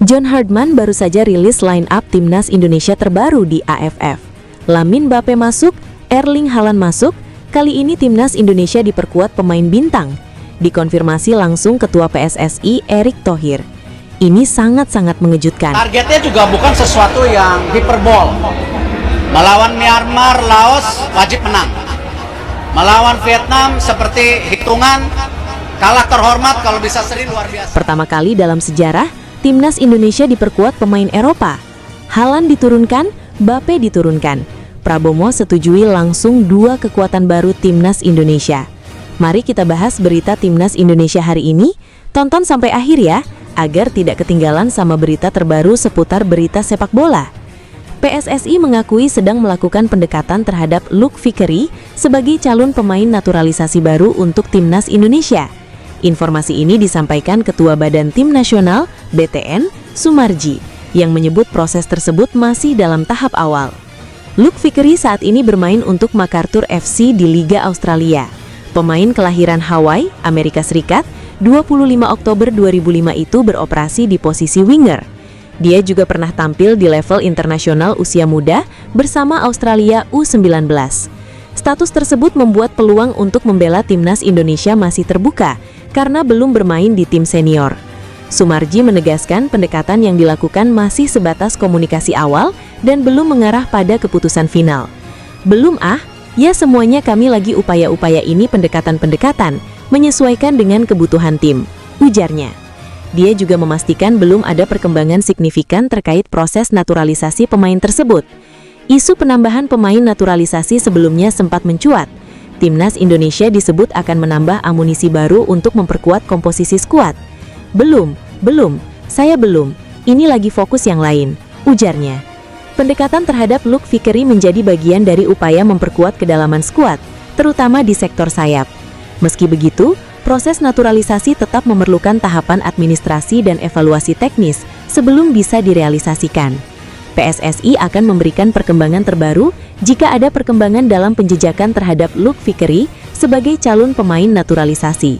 John Herdman baru saja rilis line up timnas Indonesia terbaru di AFF. Lamine Mbappe masuk, Erling Haaland masuk. Kali ini timnas Indonesia diperkuat pemain bintang. Dikonfirmasi langsung Ketua PSSI Erick Thohir. Ini sangat-sangat mengejutkan. Targetnya juga bukan sesuatu yang hiperbol. Melawan Myanmar, Laos wajib menang. Melawan Vietnam seperti hitungan kalah terhormat, kalau bisa seri luar biasa. Pertama kali dalam sejarah, timnas Indonesia diperkuat pemain Eropa. Haaland diturunkan, Mbappe diturunkan. Prabowo setujui langsung dua kekuatan baru timnas Indonesia. Mari kita bahas berita timnas Indonesia hari ini. Tonton sampai akhir ya, agar tidak ketinggalan sama berita terbaru seputar berita sepak bola. PSSI mengakui sedang melakukan pendekatan terhadap Luke Vickery sebagai calon pemain naturalisasi baru untuk timnas Indonesia. Informasi ini disampaikan Ketua Badan Tim Nasional (BTN) Sumarji, yang menyebut proses tersebut masih dalam tahap awal. Luke Vickery saat ini bermain untuk MacArthur FC di Liga Australia. Pemain kelahiran Hawaii, Amerika Serikat, 25 Oktober 2005 itu beroperasi di posisi winger. Dia juga pernah tampil di level internasional usia muda bersama Australia U19. Status tersebut membuat peluang untuk membela timnas Indonesia masih terbuka karena belum bermain di tim senior. Sumarji menegaskan pendekatan yang dilakukan masih sebatas komunikasi awal dan belum mengarah pada keputusan final. Belum ya semuanya kami lagi upaya-upaya ini pendekatan-pendekatan, menyesuaikan dengan kebutuhan tim, ujarnya. Dia juga memastikan belum ada perkembangan signifikan terkait proses naturalisasi pemain tersebut. Isu penambahan pemain naturalisasi sebelumnya sempat mencuat. Timnas Indonesia disebut akan menambah amunisi baru untuk memperkuat komposisi skuad. Belum, saya belum. Ini lagi fokus yang lain, ujarnya. Pendekatan terhadap Luke Vickery menjadi bagian dari upaya memperkuat kedalaman skuad, terutama di sektor sayap. Meski begitu, proses naturalisasi tetap memerlukan tahapan administrasi dan evaluasi teknis sebelum bisa direalisasikan. PSSI akan memberikan perkembangan terbaru jika ada perkembangan dalam penjejakan terhadap Luke Vickery sebagai calon pemain naturalisasi.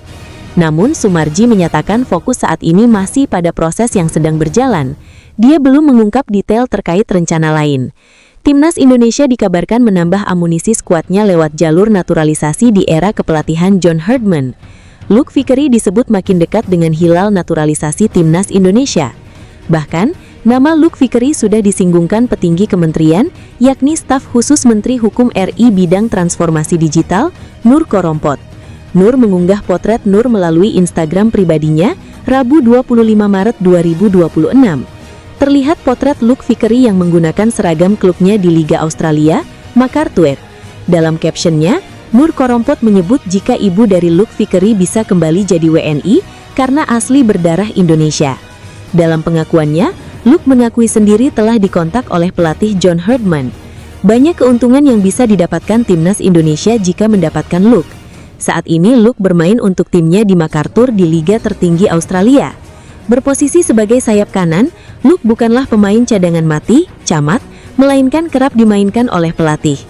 Namun, Sumarji menyatakan fokus saat ini masih pada proses yang sedang berjalan. Dia belum mengungkap detail terkait rencana lain. Timnas Indonesia dikabarkan menambah amunisi skuadnya lewat jalur naturalisasi di era kepelatihan John Herdman. Luke Vickery disebut makin dekat dengan hilal naturalisasi timnas Indonesia. Bahkan, nama Luke Vickery sudah disinggungkan petinggi kementerian, yakni staf khusus Menteri Hukum RI bidang transformasi digital, Nur Korompot. Nur mengunggah potret Nur melalui Instagram pribadinya, Rabu 25 Maret 2026. Terlihat potret Luke Vickery yang menggunakan seragam klubnya di Liga Australia, MacArthur. Dalam captionnya, Nur Korompot menyebut jika ibu dari Luke Vickery bisa kembali jadi WNI karena asli berdarah Indonesia. Dalam pengakuannya, Luke mengakui sendiri telah dikontak oleh pelatih John Herdman. Banyak keuntungan yang bisa didapatkan timnas Indonesia jika mendapatkan Luke. Saat ini Luke bermain untuk timnya di MacArthur di liga tertinggi Australia. Berposisi sebagai sayap kanan, Luke bukanlah pemain cadangan mati, camat, melainkan kerap dimainkan oleh pelatih.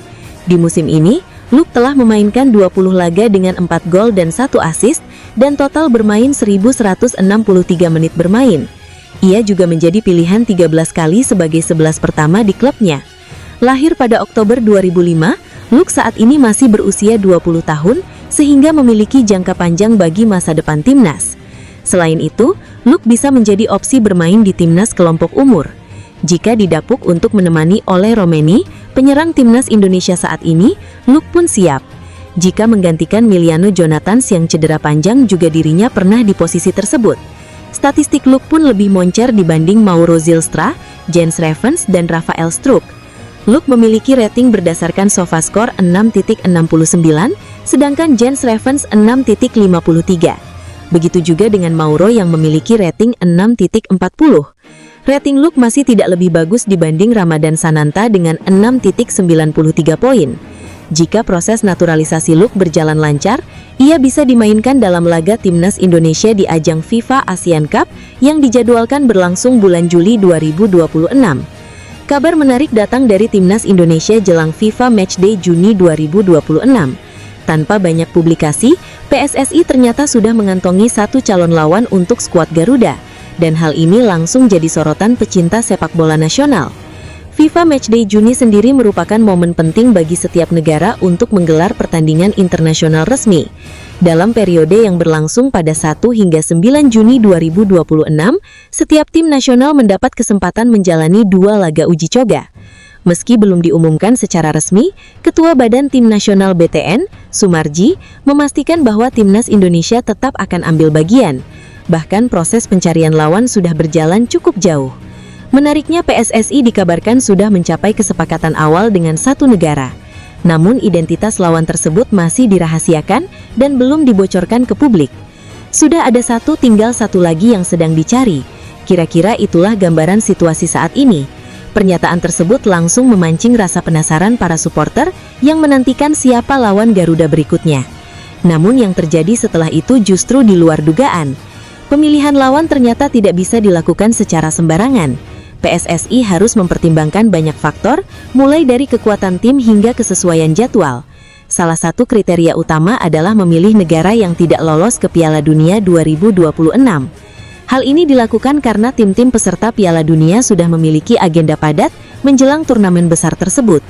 Di musim ini, Luke telah memainkan 20 laga dengan 4 gol dan 1 assist, dan total bermain 1.163 menit bermain. Ia juga menjadi pilihan 13 kali sebagai 11 pertama di klubnya. Lahir pada Oktober 2005, Luke saat ini masih berusia 20 tahun, sehingga memiliki jangka panjang bagi masa depan timnas. Selain itu, Luke bisa menjadi opsi bermain di timnas kelompok umur. Jika didapuk untuk menemani oleh Romeni, penyerang timnas Indonesia saat ini, Luke pun siap. Jika menggantikan Miliano Jonathans yang cedera panjang, juga dirinya pernah di posisi tersebut. Statistik Luke pun lebih moncer dibanding Mauro Zylstra, Jens Ravens, dan Rafael Struijk. Luke memiliki rating berdasarkan SofaScore 6.69, sedangkan Jens Ravens 6.53. Begitu juga dengan Mauro yang memiliki rating 6.40. Rating Luke masih tidak lebih bagus dibanding Ramadan Sananta dengan 6.93 poin. Jika proses naturalisasi Luke berjalan lancar, ia bisa dimainkan dalam laga timnas Indonesia di ajang FIFA ASEAN Cup yang dijadwalkan berlangsung bulan Juli 2026. Kabar menarik datang dari timnas Indonesia jelang FIFA Matchday Juni 2026. Tanpa banyak publikasi, PSSI ternyata sudah mengantongi satu calon lawan untuk skuad Garuda. dan hal ini langsung jadi sorotan pecinta sepak bola nasional. FIFA Matchday Juni sendiri merupakan momen penting bagi setiap negara untuk menggelar pertandingan internasional resmi. Dalam periode yang berlangsung pada 1 hingga 9 Juni 2026, setiap tim nasional mendapat kesempatan menjalani 2 laga uji coba. Meski belum diumumkan secara resmi, Ketua Badan Tim Nasional BTN, Sumarji, memastikan bahwa Timnas Indonesia tetap akan ambil bagian. Bahkan proses pencarian lawan sudah berjalan cukup jauh. Menariknya, PSSI dikabarkan sudah mencapai kesepakatan awal dengan satu negara. Namun identitas lawan tersebut masih dirahasiakan dan belum dibocorkan ke publik. Sudah ada tinggal satu lagi yang sedang dicari. Kira-kira itulah gambaran situasi saat ini. Pernyataan tersebut langsung memancing rasa penasaran para supporter yang menantikan siapa lawan Garuda berikutnya. Namun yang terjadi setelah itu justru di luar dugaan. Pemilihan lawan ternyata tidak bisa dilakukan secara sembarangan. PSSI harus mempertimbangkan banyak faktor, mulai dari kekuatan tim hingga kesesuaian jadwal. Salah satu kriteria utama adalah memilih negara yang tidak lolos ke Piala Dunia 2026. Hal ini dilakukan karena tim-tim peserta Piala Dunia sudah memiliki agenda padat menjelang turnamen besar tersebut.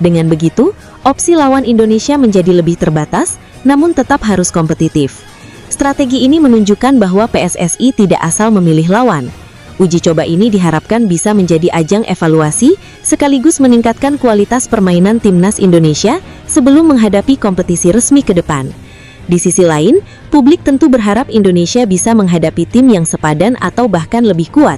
Dengan begitu, opsi lawan Indonesia menjadi lebih terbatas, namun tetap harus kompetitif. Strategi ini menunjukkan bahwa PSSI tidak asal memilih lawan. Uji coba ini diharapkan bisa menjadi ajang evaluasi, sekaligus meningkatkan kualitas permainan Timnas Indonesia sebelum menghadapi kompetisi resmi ke depan. Di sisi lain, publik tentu berharap Indonesia bisa menghadapi tim yang sepadan atau bahkan lebih kuat.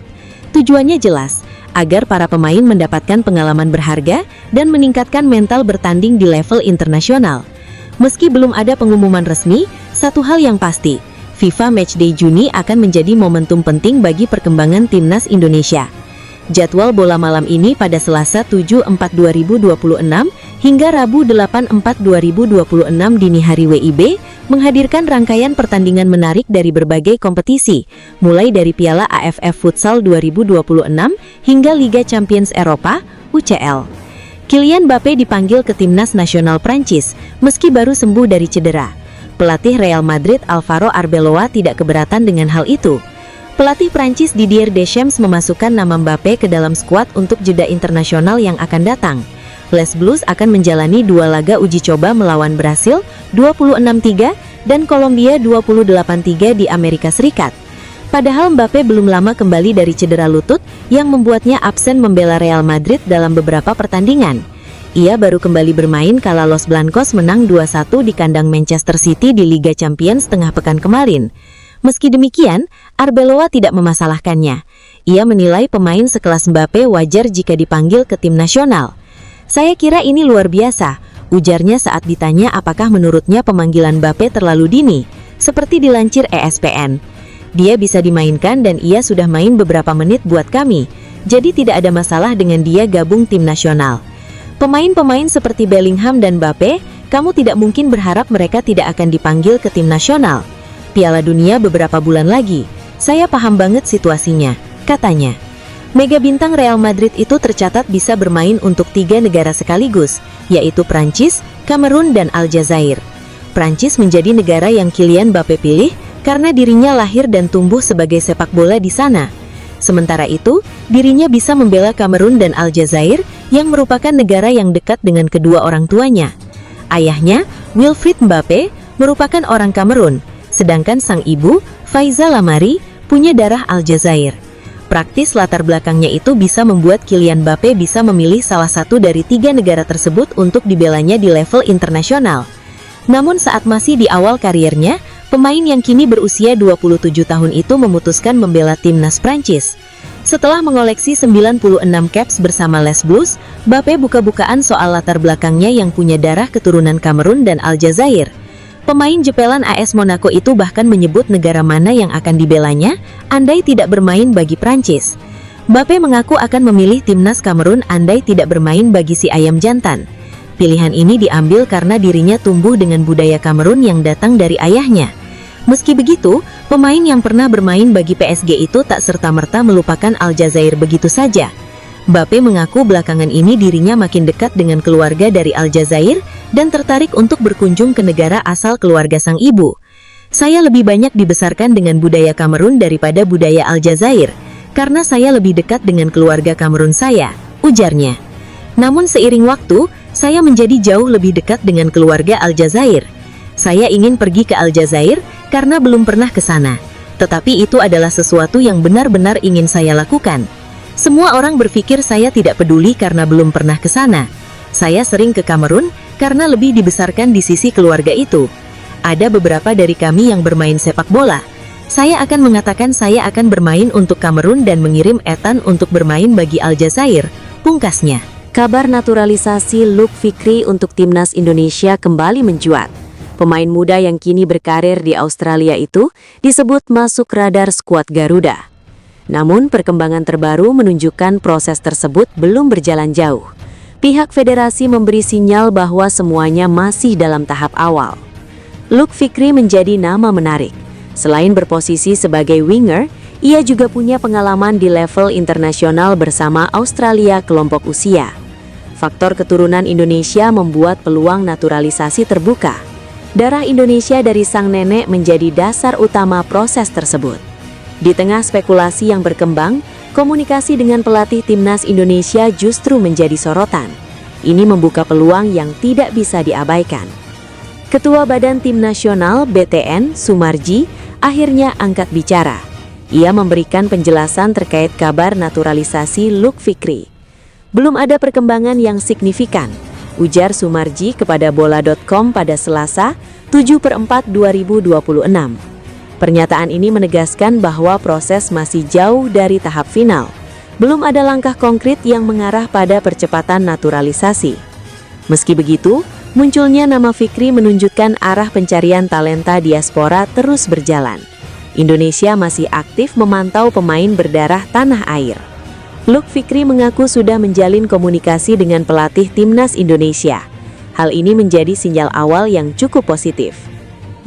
Tujuannya jelas, agar para pemain mendapatkan pengalaman berharga dan meningkatkan mental bertanding di level internasional. Meski belum ada pengumuman resmi, satu hal yang pasti, FIFA Matchday Juni akan menjadi momentum penting bagi perkembangan Timnas Indonesia. Jadwal bola malam ini pada Selasa 7/4/2026 hingga Rabu 8/4/2026 dini hari WIB menghadirkan rangkaian pertandingan menarik dari berbagai kompetisi, mulai dari Piala AFF Futsal 2026 hingga Liga Champions Eropa (UCL). Kylian Mbappé dipanggil ke Timnas Nasional Prancis meski baru sembuh dari cedera. Pelatih Real Madrid Alvaro Arbeloa tidak keberatan dengan hal itu. Pelatih Prancis Didier Deschamps memasukkan nama Mbappé ke dalam skuad untuk jeda internasional yang akan datang. Les Blues akan menjalani 2 laga uji coba melawan Brasil 26-3 dan Kolombia 28-3 di Amerika Serikat. Padahal Mbappé belum lama kembali dari cedera lutut yang membuatnya absen membela Real Madrid dalam beberapa pertandingan. Ia baru kembali bermain kala Los Blancos menang 2-1 di kandang Manchester City di Liga Champions tengah pekan kemarin. Meski demikian, Arbeloa tidak memasalahkannya. Ia menilai pemain sekelas Mbappé wajar jika dipanggil ke tim nasional. "Saya kira ini luar biasa," ujarnya saat ditanya apakah menurutnya pemanggilan Mbappé terlalu dini, seperti dilansir ESPN. "Dia bisa dimainkan dan ia sudah main beberapa menit buat kami, jadi tidak ada masalah dengan dia gabung tim nasional. Pemain-pemain seperti Bellingham dan Mbappé, kamu tidak mungkin berharap mereka tidak akan dipanggil ke tim nasional. Piala Dunia beberapa bulan lagi, saya paham banget situasinya," katanya. Mega bintang Real Madrid itu tercatat bisa bermain untuk 3 negara sekaligus, yaitu Prancis, Kamerun, dan Aljazair. Prancis menjadi negara yang Kylian Mbappé pilih karena dirinya lahir dan tumbuh sebagai sepak bola di sana. Sementara itu, dirinya bisa membela Kamerun dan Aljazair yang merupakan negara yang dekat dengan kedua orang tuanya. Ayahnya, Wilfried Mbappé, merupakan orang Kamerun, sedangkan sang ibu, Faiza Lamari, punya darah Aljazair. Praktis latar belakangnya itu bisa membuat Kylian Mbappé bisa memilih salah satu dari 3 negara tersebut untuk dibelanya di level internasional. Namun saat masih di awal karirnya, pemain yang kini berusia 27 tahun itu memutuskan membela timnas Prancis. Setelah mengoleksi 96 caps bersama Les Blues, Mbappé buka-bukaan soal latar belakangnya yang punya darah keturunan Kamerun dan Aljazair. Pemain jepelan AS Monaco itu bahkan menyebut negara mana yang akan dibelanya, andai tidak bermain bagi Prancis. Mbappé mengaku akan memilih timnas Kamerun andai tidak bermain bagi si ayam jantan. Pilihan ini diambil karena dirinya tumbuh dengan budaya Kamerun yang datang dari ayahnya. Meski begitu, pemain yang pernah bermain bagi PSG itu tak serta-merta melupakan Aljazair begitu saja. Mbappé mengaku belakangan ini dirinya makin dekat dengan keluarga dari Aljazair dan tertarik untuk berkunjung ke negara asal keluarga sang ibu. Saya lebih banyak dibesarkan dengan budaya Kamerun daripada budaya Aljazair, karena saya lebih dekat dengan keluarga Kamerun saya, ujarnya. Namun seiring waktu, saya menjadi jauh lebih dekat dengan keluarga Aljazair. Saya ingin pergi ke Aljazair karena belum pernah ke sana. Tetapi itu adalah sesuatu yang benar-benar ingin saya lakukan. Semua orang berpikir saya tidak peduli karena belum pernah ke sana. Saya sering ke Kamerun karena lebih dibesarkan di sisi keluarga itu. Ada beberapa dari kami yang bermain sepak bola. Saya akan mengatakan saya akan bermain untuk Kamerun dan mengirim Ethan untuk bermain bagi Aljazair, pungkasnya. Kabar naturalisasi Luke Fikri untuk timnas Indonesia kembali mencuat. Pemain muda yang kini berkarir di Australia itu disebut masuk radar skuad Garuda. Namun perkembangan terbaru menunjukkan proses tersebut belum berjalan jauh. Pihak federasi memberi sinyal bahwa semuanya masih dalam tahap awal. Luke Fikri menjadi nama menarik. Selain berposisi sebagai winger, ia juga punya pengalaman di level internasional bersama Australia kelompok usia. Faktor keturunan Indonesia membuat peluang naturalisasi terbuka. Darah Indonesia dari sang nenek menjadi dasar utama proses tersebut. Di tengah spekulasi yang berkembang, komunikasi dengan pelatih timnas Indonesia justru menjadi sorotan. Ini membuka peluang yang tidak bisa diabaikan. Ketua Badan Tim Nasional BTN, Sumarji, akhirnya angkat bicara. Ia memberikan penjelasan terkait kabar naturalisasi Luke Fikri. Belum ada perkembangan yang signifikan, ujar Sumarji kepada bola.com pada Selasa, 7/4/2026. Pernyataan ini menegaskan bahwa proses masih jauh dari tahap final. Belum ada langkah konkret yang mengarah pada percepatan naturalisasi. Meski begitu, munculnya nama Fikri menunjukkan arah pencarian talenta diaspora terus berjalan. Indonesia masih aktif memantau pemain berdarah tanah air. Luke Fikri mengaku sudah menjalin komunikasi dengan pelatih timnas Indonesia. Hal ini menjadi sinyal awal yang cukup positif.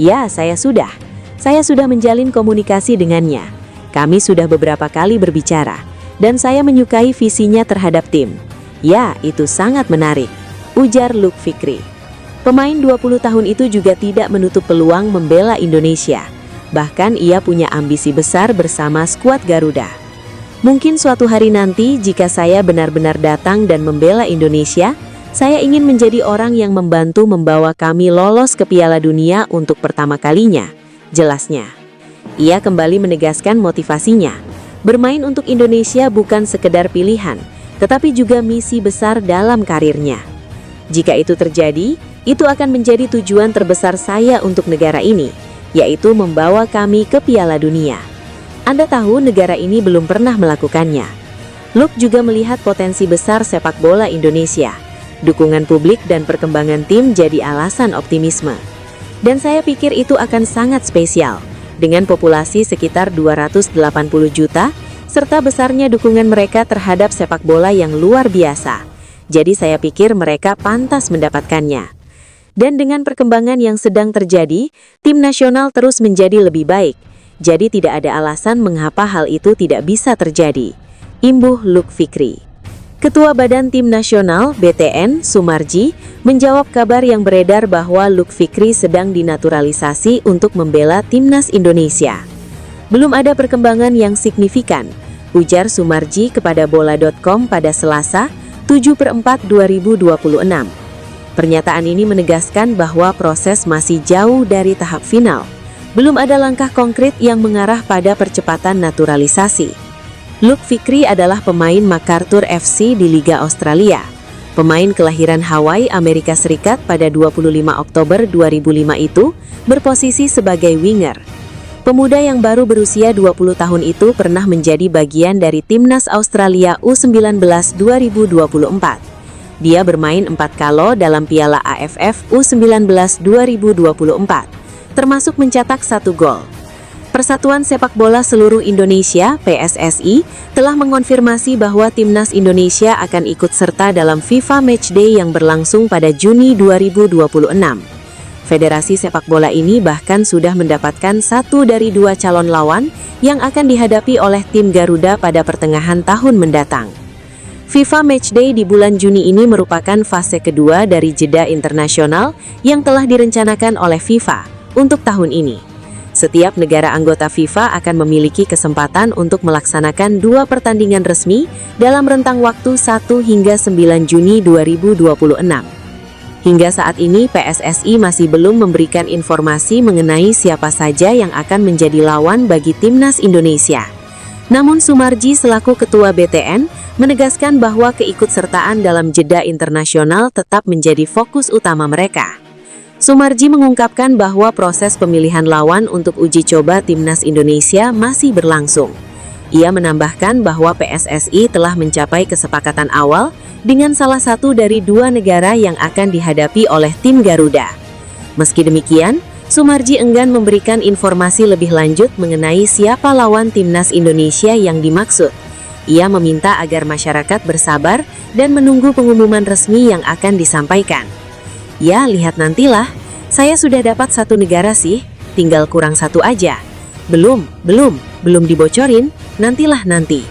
Ya, saya sudah menjalin komunikasi dengannya. Kami sudah beberapa kali berbicara, dan saya menyukai visinya terhadap tim. Ya, itu sangat menarik, ujar Luke Fikri. Pemain 20 tahun itu juga tidak menutup peluang membela Indonesia. Bahkan ia punya ambisi besar bersama skuad Garuda. Mungkin suatu hari nanti jika saya benar-benar datang dan membela Indonesia, saya ingin menjadi orang yang membantu membawa kami lolos ke Piala Dunia untuk pertama kalinya, jelasnya. Ia kembali menegaskan motivasinya. Bermain untuk Indonesia bukan sekedar pilihan, tetapi juga misi besar dalam karirnya. Jika itu terjadi, itu akan menjadi tujuan terbesar saya untuk negara ini, yaitu membawa kami ke Piala Dunia. Anda tahu negara ini belum pernah melakukannya. Luke juga melihat potensi besar sepak bola Indonesia. Dukungan publik dan perkembangan tim jadi alasan optimisme. Dan saya pikir itu akan sangat spesial. Dengan populasi sekitar 280 juta, serta besarnya dukungan mereka terhadap sepak bola yang luar biasa. Jadi saya pikir mereka pantas mendapatkannya. Dan dengan perkembangan yang sedang terjadi, tim nasional terus menjadi lebih baik. Jadi tidak ada alasan mengapa hal itu tidak bisa terjadi. Imbuh Luke Fikri. Ketua Badan Tim Nasional BTN, Sumarji, menjawab kabar yang beredar bahwa Luke Fikri sedang dinaturalisasi untuk membela timnas Indonesia. Belum ada perkembangan yang signifikan, ujar Sumarji kepada bola.com pada Selasa, 7/4/2026. Pernyataan ini menegaskan bahwa proses masih jauh dari tahap final. Belum ada langkah konkret yang mengarah pada percepatan naturalisasi. Luke Fikri adalah pemain MacArthur FC di Liga Australia. Pemain kelahiran Hawaii, Amerika Serikat pada 25 Oktober 2005 itu berposisi sebagai winger. Pemuda yang baru berusia 20 tahun itu pernah menjadi bagian dari timnas Australia U19 2024. Dia bermain 4 kali dalam Piala AFF U19 2024, termasuk mencetak 1 gol. Persatuan Sepak Bola Seluruh Indonesia (PSSI) telah mengonfirmasi bahwa timnas Indonesia akan ikut serta dalam FIFA Matchday yang berlangsung pada Juni 2026. Federasi sepak bola ini bahkan sudah mendapatkan 1 dari 2 calon lawan yang akan dihadapi oleh tim Garuda pada pertengahan tahun mendatang. FIFA Matchday di bulan Juni ini merupakan fase kedua dari jeda internasional yang telah direncanakan oleh FIFA untuk tahun ini. Setiap negara anggota FIFA akan memiliki kesempatan untuk melaksanakan 2 pertandingan resmi dalam rentang waktu 1 hingga 9 Juni 2026. Hingga saat ini PSSI masih belum memberikan informasi mengenai siapa saja yang akan menjadi lawan bagi Timnas Indonesia. Namun Soemarji selaku Ketua BTN menegaskan bahwa keikutsertaan dalam jeda internasional tetap menjadi fokus utama mereka. Soemarji mengungkapkan bahwa proses pemilihan lawan untuk uji coba Timnas Indonesia masih berlangsung. Ia menambahkan bahwa PSSI telah mencapai kesepakatan awal dengan salah satu dari 2 negara yang akan dihadapi oleh tim Garuda. Meski demikian, Soemarji enggan memberikan informasi lebih lanjut mengenai siapa lawan Timnas Indonesia yang dimaksud. Ia meminta agar masyarakat bersabar dan menunggu pengumuman resmi yang akan disampaikan. Ya, lihat nantilah. Saya sudah dapat 1 negara sih, tinggal kurang 1 aja. Belum dibocorin, nantilah nanti.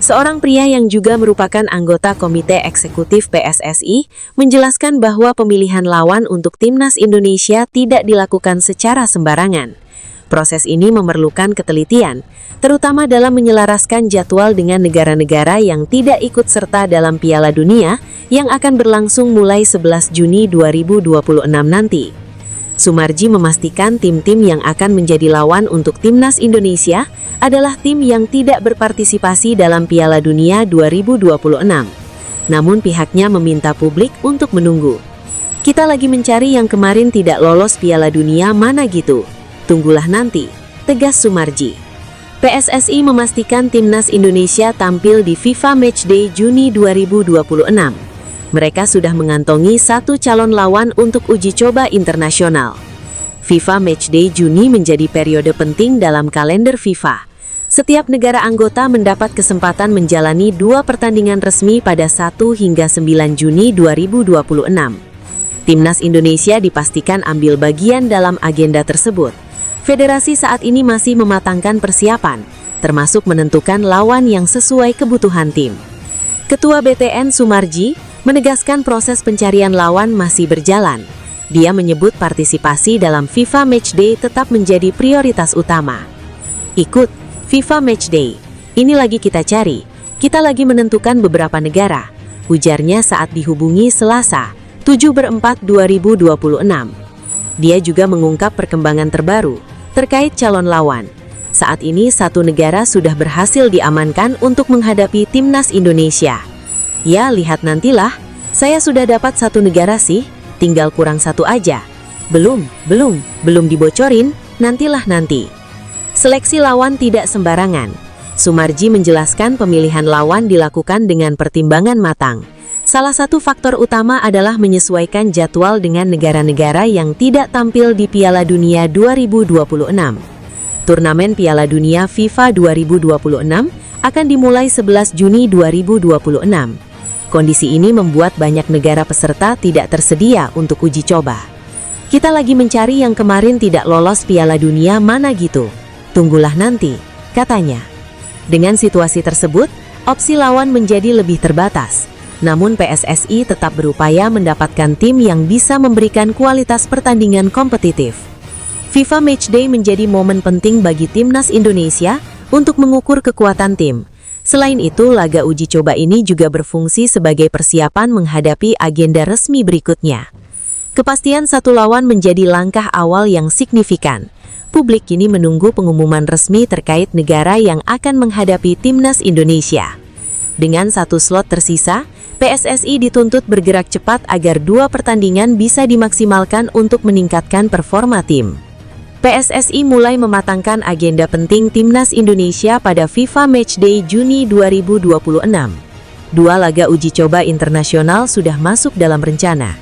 Seorang pria yang juga merupakan anggota Komite Eksekutif PSSI menjelaskan bahwa pemilihan lawan untuk Timnas Indonesia tidak dilakukan secara sembarangan. Proses ini memerlukan ketelitian, terutama dalam menyelaraskan jadwal dengan negara-negara yang tidak ikut serta dalam Piala Dunia yang akan berlangsung mulai 11 Juni 2026 nanti. Soemarji memastikan tim-tim yang akan menjadi lawan untuk Timnas Indonesia adalah tim yang tidak berpartisipasi dalam Piala Dunia 2026. Namun pihaknya meminta publik untuk menunggu. Kita lagi mencari yang kemarin tidak lolos Piala Dunia mana gitu. Tunggulah nanti, tegas Soemarji. PSSI memastikan Timnas Indonesia tampil di FIFA Matchday Juni 2026. Mereka sudah mengantongi 1 calon lawan untuk uji coba internasional. FIFA Matchday Juni menjadi periode penting dalam kalender FIFA. Setiap negara anggota mendapat kesempatan menjalani 2 pertandingan resmi pada 1 hingga 9 Juni 2026. Timnas Indonesia dipastikan ambil bagian dalam agenda tersebut. Federasi saat ini masih mematangkan persiapan, termasuk menentukan lawan yang sesuai kebutuhan tim. Ketua BTN Soemarji menegaskan proses pencarian lawan masih berjalan. Dia menyebut partisipasi dalam FIFA Matchday tetap menjadi prioritas utama. Ikut FIFA Matchday, ini lagi kita cari, kita lagi menentukan beberapa negara, ujarnya saat dihubungi Selasa, 7/4/2026. Dia juga mengungkap perkembangan terbaru terkait calon lawan. Saat ini 1 negara sudah berhasil diamankan untuk menghadapi Timnas Indonesia. Ya, lihat nantilah, saya sudah dapat 1 negara sih, tinggal kurang 1 aja. Belum dibocorin, nantilah nanti. Seleksi lawan tidak sembarangan. Soemarji menjelaskan pemilihan lawan dilakukan dengan pertimbangan matang. Salah satu faktor utama adalah menyesuaikan jadwal dengan negara-negara yang tidak tampil di Piala Dunia 2026. Turnamen Piala Dunia FIFA 2026 akan dimulai 11 Juni 2026. Kondisi ini membuat banyak negara peserta tidak tersedia untuk uji coba. Kita lagi mencari yang kemarin tidak lolos Piala Dunia mana gitu. Tunggulah nanti, katanya. Dengan situasi tersebut, opsi lawan menjadi lebih terbatas. Namun PSSI tetap berupaya mendapatkan tim yang bisa memberikan kualitas pertandingan kompetitif. FIFA Matchday menjadi momen penting bagi Timnas Indonesia untuk mengukur kekuatan tim. Selain itu, laga uji coba ini juga berfungsi sebagai persiapan menghadapi agenda resmi berikutnya. Kepastian 1 lawan menjadi langkah awal yang signifikan. Publik kini menunggu pengumuman resmi terkait negara yang akan menghadapi Timnas Indonesia. Dengan 1 slot tersisa, PSSI dituntut bergerak cepat agar 2 pertandingan bisa dimaksimalkan untuk meningkatkan performa tim. PSSI mulai mematangkan agenda penting Timnas Indonesia pada FIFA Matchday Juni 2026. 2 laga uji coba internasional sudah masuk dalam rencana.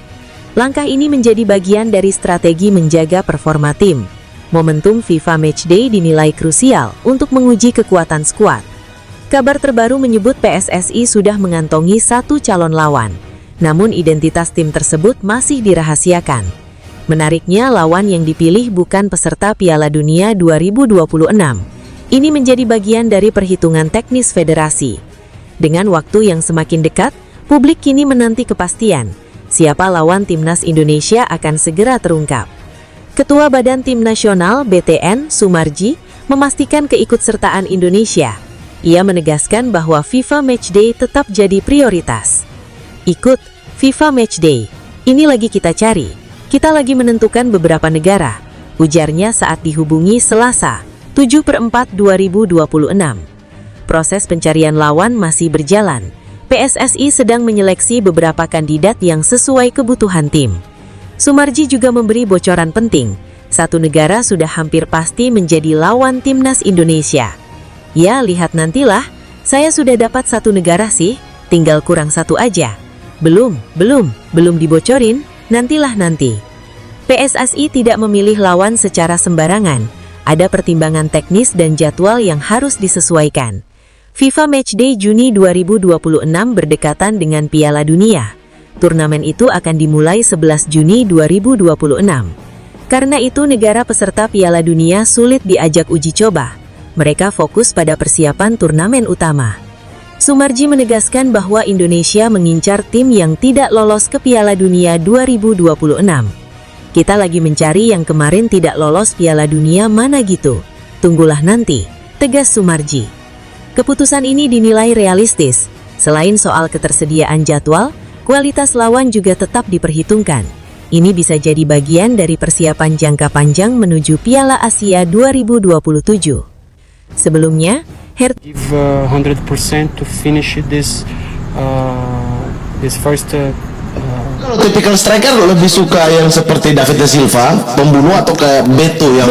Langkah ini menjadi bagian dari strategi menjaga performa tim. Momentum FIFA Matchday dinilai krusial untuk menguji kekuatan skuad. Kabar terbaru menyebut PSSI sudah mengantongi 1 calon lawan, namun identitas tim tersebut masih dirahasiakan. Menariknya, lawan yang dipilih bukan peserta Piala Dunia 2026. Ini menjadi bagian dari perhitungan teknis federasi. Dengan waktu yang semakin dekat, publik kini menanti kepastian siapa lawan Timnas Indonesia akan segera terungkap. Ketua Badan Tim Nasional BTN, Sumarji, memastikan keikutsertaan Indonesia. Ia menegaskan bahwa FIFA Matchday tetap jadi prioritas. Ikut FIFA Matchday, ini lagi kita cari. Kita lagi menentukan beberapa negara, ujarnya saat dihubungi Selasa, 7/4/2026. Proses pencarian lawan masih berjalan. PSSI sedang menyeleksi beberapa kandidat yang sesuai kebutuhan tim. Sumarji juga memberi bocoran penting. Satu negara sudah hampir pasti menjadi lawan timnas Indonesia. Ya, lihat nantilah. Saya sudah dapat satu negara sih, tinggal kurang satu aja. Belum dibocorin, nantilah nanti. PSSI tidak memilih lawan secara sembarangan. Ada pertimbangan teknis dan jadwal yang harus disesuaikan. FIFA Matchday Juni 2026 berdekatan dengan Piala Dunia. Turnamen itu akan dimulai 11 Juni 2026. Karena itu negara peserta Piala Dunia sulit diajak uji coba. Mereka fokus pada persiapan turnamen utama. Sumarji menegaskan bahwa Indonesia mengincar tim yang tidak lolos ke Piala Dunia 2026. Kita lagi mencari yang kemarin tidak lolos Piala Dunia mana gitu. Tunggulah nanti, tegas Sumarji. Keputusan ini dinilai realistis. Selain soal ketersediaan jadwal, kualitas lawan juga tetap diperhitungkan. Ini bisa jadi bagian dari persiapan jangka panjang menuju Piala Asia 2027. Sebelumnya, give 100% to finish this first. Kalau tipikal striker lebih suka yang seperti David da Silva, pembunuh, atau kayak Beto yang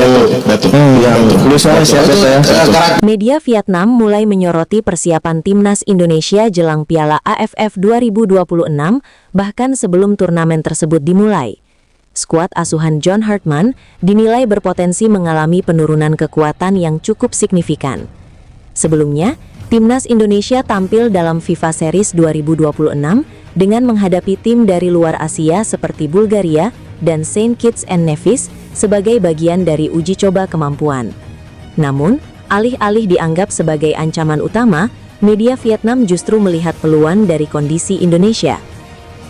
Media Vietnam mulai menyoroti persiapan timnas Indonesia jelang Piala AFF 2026, bahkan sebelum turnamen tersebut dimulai. Skuad asuhan John Hartman dinilai berpotensi mengalami penurunan kekuatan yang cukup signifikan. Sebelumnya, timnas Indonesia tampil dalam FIFA Series 2026 dengan menghadapi tim dari luar Asia seperti Bulgaria dan Saint Kitts and Nevis sebagai bagian dari uji coba kemampuan. Namun, alih-alih dianggap sebagai ancaman utama, media Vietnam justru melihat peluang dari kondisi Indonesia.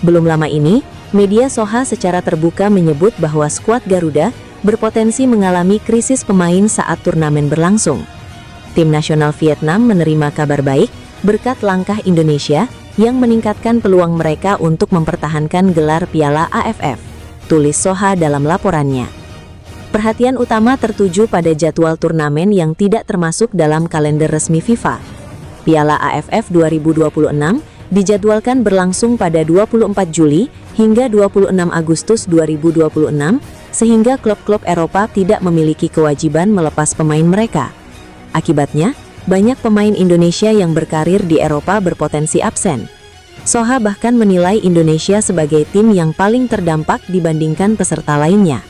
Belum lama ini, media Soha secara terbuka menyebut bahwa skuad Garuda berpotensi mengalami krisis pemain saat turnamen berlangsung. Tim nasional Vietnam menerima kabar baik berkat langkah Indonesia yang meningkatkan peluang mereka untuk mempertahankan gelar Piala AFF, tulis Soha dalam laporannya. Perhatian utama tertuju pada jadwal turnamen yang tidak termasuk dalam kalender resmi FIFA. Piala AFF 2026 dijadwalkan berlangsung pada 24 Juli hingga 26 Agustus 2026, sehingga klub-klub Eropa tidak memiliki kewajiban melepas pemain mereka. Akibatnya, banyak pemain Indonesia yang berkarir di Eropa berpotensi absen. Soha bahkan menilai Indonesia sebagai tim yang paling terdampak dibandingkan peserta lainnya.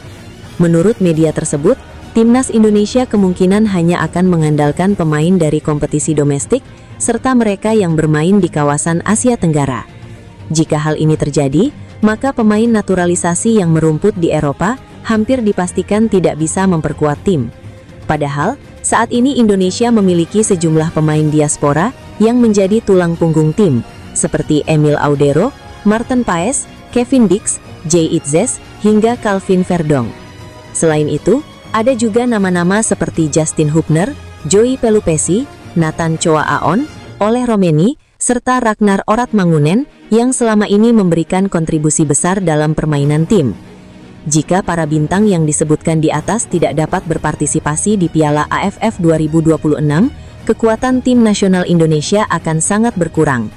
Menurut media tersebut, timnas Indonesia kemungkinan hanya akan mengandalkan pemain dari kompetisi domestik, serta mereka yang bermain di kawasan Asia Tenggara. Jika hal ini terjadi, maka pemain naturalisasi yang merumput di Eropa hampir dipastikan tidak bisa memperkuat tim. Padahal, saat ini Indonesia memiliki sejumlah pemain diaspora yang menjadi tulang punggung tim, seperti Emil Audero, Martin Paes, Kevin Dix, Jay Itzes, hingga Calvin Verdong. Selain itu, ada juga nama-nama seperti Justin Hubner, Joey Pelupesi, Nathan Choa Aon, Oleh Romeni, serta Ragnar Oratmangunen yang selama ini memberikan kontribusi besar dalam permainan tim. Jika para bintang yang disebutkan di atas tidak dapat berpartisipasi di Piala AFF 2026, kekuatan tim nasional Indonesia akan sangat berkurang.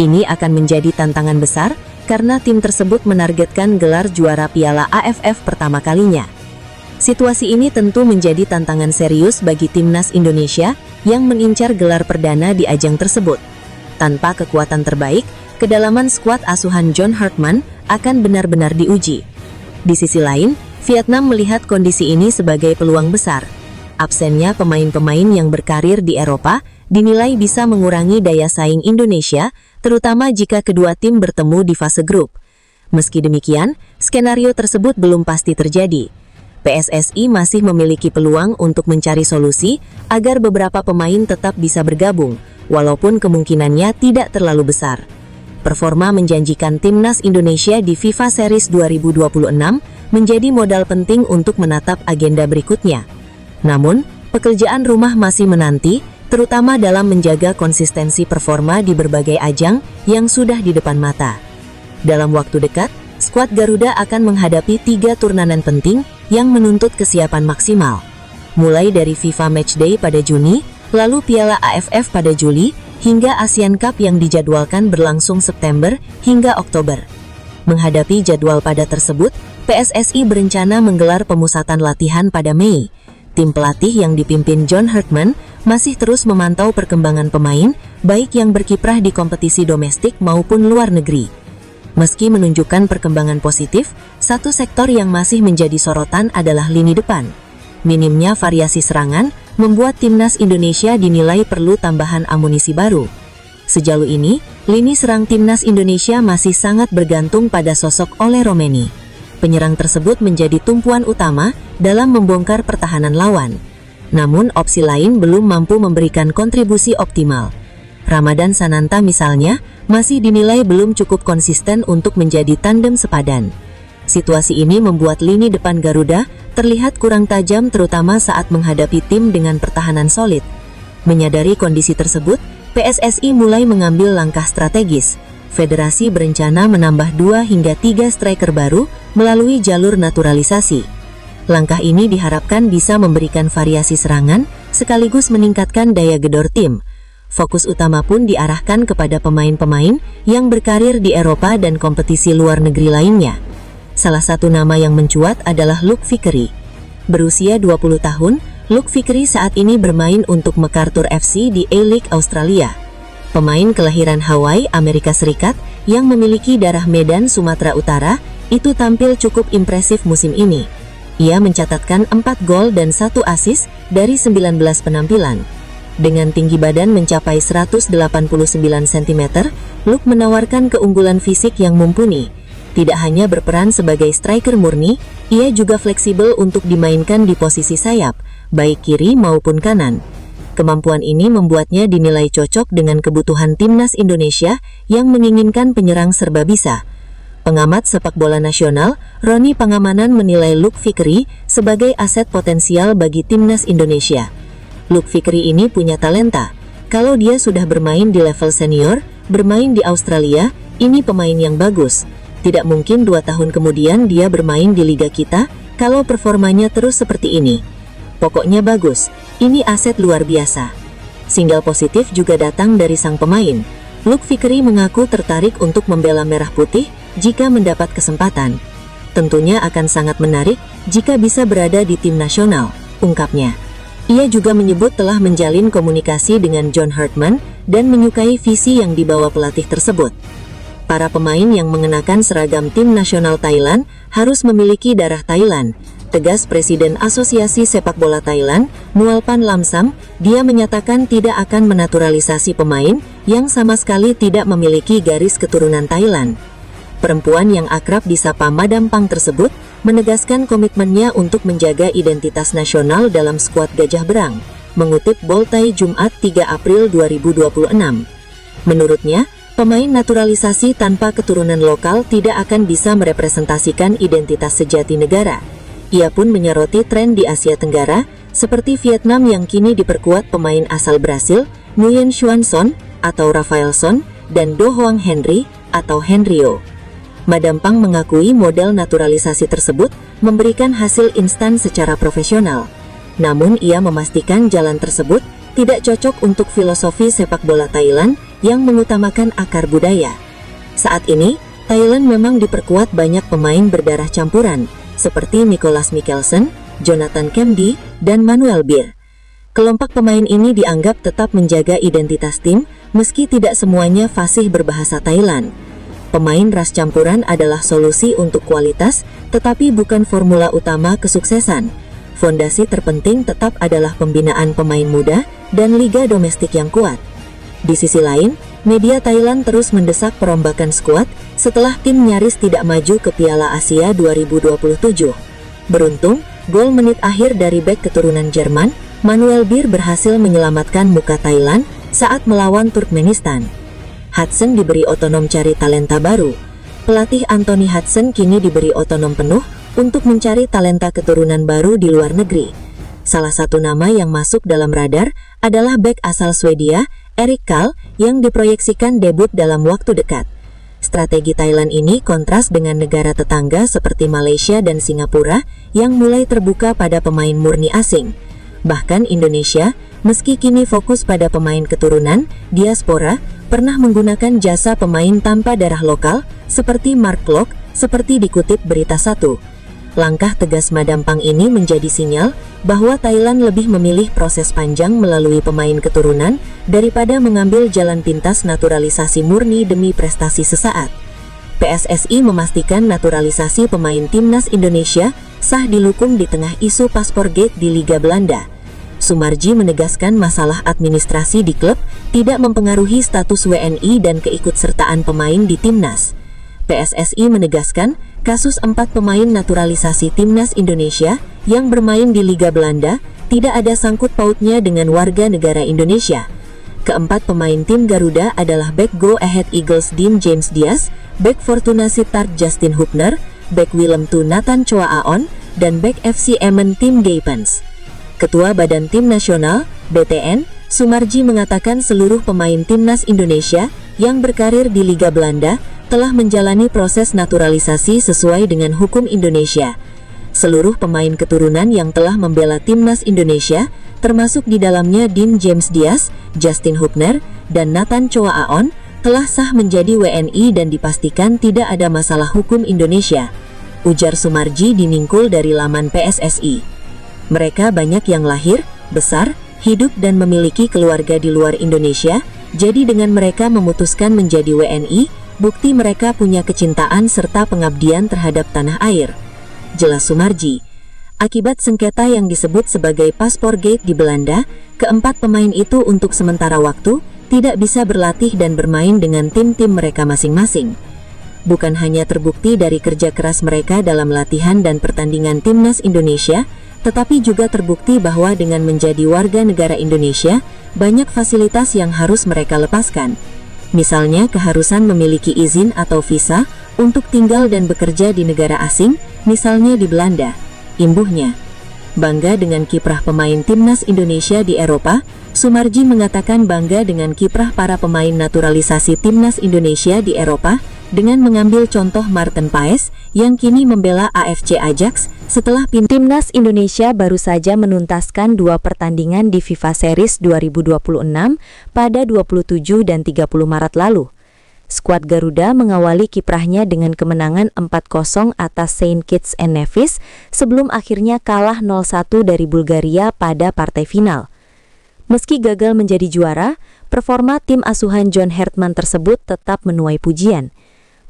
Ini akan menjadi tantangan besar karena tim tersebut menargetkan gelar juara Piala AFF pertama kalinya. Situasi ini tentu menjadi tantangan serius bagi timnas Indonesia yang mengincar gelar perdana di ajang tersebut. Tanpa kekuatan terbaik, kedalaman skuad asuhan John Hartman akan benar-benar diuji. Di sisi lain, Vietnam melihat kondisi ini sebagai peluang besar. Absennya pemain-pemain yang berkarir di Eropa dinilai bisa mengurangi daya saing Indonesia, terutama jika kedua tim bertemu di fase grup. Meski demikian, skenario tersebut belum pasti terjadi. PSSI masih memiliki peluang untuk mencari solusi agar beberapa pemain tetap bisa bergabung, walaupun kemungkinannya tidak terlalu besar. Performa menjanjikan timnas Indonesia di FIFA Series 2026 menjadi modal penting untuk menatap agenda berikutnya. Namun, pekerjaan rumah masih menanti, terutama dalam menjaga konsistensi performa di berbagai ajang yang sudah di depan mata. Dalam waktu dekat, skuad Garuda akan menghadapi 3 turnamen penting yang menuntut kesiapan maksimal. Mulai dari FIFA Matchday pada Juni, lalu Piala AFF pada Juli, hingga Asian Cup yang dijadwalkan berlangsung September hingga Oktober. Menghadapi jadwal padat tersebut, PSSI berencana menggelar pemusatan latihan pada Mei. Tim pelatih yang dipimpin John Herdman masih terus memantau perkembangan pemain, baik yang berkiprah di kompetisi domestik maupun luar negeri. Meski menunjukkan perkembangan positif, satu sektor yang masih menjadi sorotan adalah lini depan. Minimnya variasi serangan membuat timnas Indonesia dinilai perlu tambahan amunisi baru. Sejauh ini, lini serang timnas Indonesia masih sangat bergantung pada sosok Ole Romeni. Penyerang tersebut menjadi tumpuan utama dalam membongkar pertahanan lawan. Namun opsi lain belum mampu memberikan kontribusi optimal. Ramadan Sananta misalnya, masih dinilai belum cukup konsisten untuk menjadi tandem sepadan. Situasi ini membuat lini depan Garuda terlihat kurang tajam terutama saat menghadapi tim dengan pertahanan solid. Menyadari kondisi tersebut, PSSI mulai mengambil langkah strategis. Federasi berencana menambah 2 hingga 3 striker baru melalui jalur naturalisasi. Langkah ini diharapkan bisa memberikan variasi serangan sekaligus meningkatkan daya gedor tim. Fokus utama pun diarahkan kepada pemain-pemain yang berkarir di Eropa dan kompetisi luar negeri lainnya. Salah satu nama yang mencuat adalah Luke Vickery. Berusia 20 tahun, Luke Vickery saat ini bermain untuk MacArthur FC di A-League Australia. Pemain kelahiran Hawaii, Amerika Serikat, yang memiliki darah Medan, Sumatera Utara, itu tampil cukup impresif musim ini. Ia mencatatkan 4 gol dan 1 assist dari 19 penampilan. Dengan tinggi badan mencapai 189 cm, Luke menawarkan keunggulan fisik yang mumpuni. Tidak hanya berperan sebagai striker murni, ia juga fleksibel untuk dimainkan di posisi sayap, baik kiri maupun kanan. Kemampuan ini membuatnya dinilai cocok dengan kebutuhan timnas Indonesia yang menginginkan penyerang serba bisa. Pengamat sepak bola nasional, Roni Pangamanan menilai Luke Vickery sebagai aset potensial bagi timnas Indonesia. Luke Vickery ini punya talenta. Kalau dia sudah bermain di level senior, bermain di Australia, ini pemain yang bagus. Tidak mungkin 2 tahun kemudian dia bermain di liga kita kalau performanya terus seperti ini. Pokoknya bagus, ini aset luar biasa. Sinyal positif juga datang dari sang pemain. Luke Vickery mengaku tertarik untuk membela Merah Putih jika mendapat kesempatan. Tentunya akan sangat menarik jika bisa berada di tim nasional, ungkapnya. Ia juga menyebut telah menjalin komunikasi dengan John Herdman dan menyukai visi yang dibawa pelatih tersebut. Para pemain yang mengenakan seragam tim nasional Thailand harus memiliki darah Thailand, tegas Presiden Asosiasi Sepak Bola Thailand, Nualpan Lamsam. Dia menyatakan tidak akan menaturalisasi pemain yang sama sekali tidak memiliki garis keturunan Thailand. Perempuan yang akrab disapa Madam Pang tersebut menegaskan komitmennya untuk menjaga identitas nasional dalam skuad Gajah Berang, mengutip Boltai Jumat 3 April 2026. Menurutnya, pemain naturalisasi tanpa keturunan lokal tidak akan bisa merepresentasikan identitas sejati negara. Ia pun menyoroti tren di Asia Tenggara, seperti Vietnam yang kini diperkuat pemain asal Brasil, Nguyen Xuan Son atau Rafael Son, dan Do Hoang Henry atau Henryo. Madam Pang mengakui model naturalisasi tersebut memberikan hasil instan secara profesional. Namun ia memastikan jalan tersebut tidak cocok untuk filosofi sepak bola Thailand yang mengutamakan akar budaya. Saat ini, Thailand memang diperkuat banyak pemain berdarah campuran, seperti Nicholas Mikkelsen, Jonathan Kemdi, dan Manuel Bir. Kelompok pemain ini dianggap tetap menjaga identitas tim, meski tidak semuanya fasih berbahasa Thailand. Pemain ras campuran adalah solusi untuk kualitas, tetapi bukan formula utama kesuksesan. Fondasi terpenting tetap adalah pembinaan pemain muda dan liga domestik yang kuat. Di sisi lain, media Thailand terus mendesak perombakan skuad setelah tim nyaris tidak maju ke Piala Asia 2027. Beruntung, gol menit akhir dari bek keturunan Jerman, Manuel Bir berhasil menyelamatkan muka Thailand saat melawan Turkmenistan. Hudson diberi otonom cari talenta baru. Pelatih Anthony Hudson kini diberi otonom penuh untuk mencari talenta keturunan baru di luar negeri. Salah satu nama yang masuk dalam radar adalah bek asal Swedia, Erik Karl, yang diproyeksikan debut dalam waktu dekat. Strategi Thailand ini kontras dengan negara tetangga seperti Malaysia dan Singapura yang mulai terbuka pada pemain murni asing. Bahkan Indonesia, meski kini fokus pada pemain keturunan, diaspora, pernah menggunakan jasa pemain tanpa darah lokal seperti Mark Klok, seperti dikutip Berita 1. Langkah tegas Madam Pang ini menjadi sinyal bahwa Thailand lebih memilih proses panjang melalui pemain keturunan daripada mengambil jalan pintas naturalisasi murni demi prestasi sesaat. PSSI memastikan naturalisasi pemain timnas Indonesia sah dilukung di tengah isu paspor gate di Liga Belanda. Sumarji menegaskan masalah administrasi di klub tidak mempengaruhi status WNI dan keikutsertaan pemain di timnas. PSSI menegaskan kasus 4 pemain naturalisasi timnas Indonesia yang bermain di Liga Belanda tidak ada sangkut pautnya dengan warga negara Indonesia. Keempat pemain tim Garuda adalah bek Go Ahead Eagles Dean James Diaz, bek Fortuna Sittard Justin Hubner, bek Willem II Nathan Choa Aon, dan bek FC Emmen Tim Gaypens. Ketua Badan Tim Nasional, BTN, Sumarji mengatakan seluruh pemain timnas Indonesia yang berkarir di Liga Belanda telah menjalani proses naturalisasi sesuai dengan hukum Indonesia. Seluruh pemain keturunan yang telah membela timnas Indonesia, termasuk di dalamnya Dean James Diaz, Justin Hubner, dan Nathan Choa Aon, telah sah menjadi WNI dan dipastikan tidak ada masalah hukum Indonesia, ujar Sumarji diningkul dari laman PSSI. Mereka banyak yang lahir, besar, hidup dan memiliki keluarga di luar Indonesia, jadi dengan mereka memutuskan menjadi WNI, bukti mereka punya kecintaan serta pengabdian terhadap tanah air, jelas Sumarji. Akibat sengketa yang disebut sebagai paspor gate di Belanda, keempat pemain itu untuk sementara waktu tidak bisa berlatih dan bermain dengan tim-tim mereka masing-masing. Bukan hanya terbukti dari kerja keras mereka dalam latihan dan pertandingan timnas Indonesia, tetapi juga terbukti bahwa dengan menjadi warga negara Indonesia, banyak fasilitas yang harus mereka lepaskan. Misalnya keharusan memiliki izin atau visa untuk tinggal dan bekerja di negara asing, misalnya di Belanda. Imbuhnya, bangga dengan kiprah pemain timnas Indonesia di Eropa, Sumarji mengatakan bangga dengan kiprah para pemain naturalisasi timnas Indonesia di Eropa dengan mengambil contoh Maarten Paes yang kini membela AFC Ajax setelah timnas Indonesia baru saja menuntaskan 2 pertandingan di FIFA Series 2026 pada 27 dan 30 Maret lalu. Skuad Garuda mengawali kiprahnya dengan kemenangan 4-0 atas Saint Kitts and Nevis sebelum akhirnya kalah 0-1 dari Bulgaria pada partai final. Meski gagal menjadi juara, performa tim asuhan John Hertman tersebut tetap menuai pujian.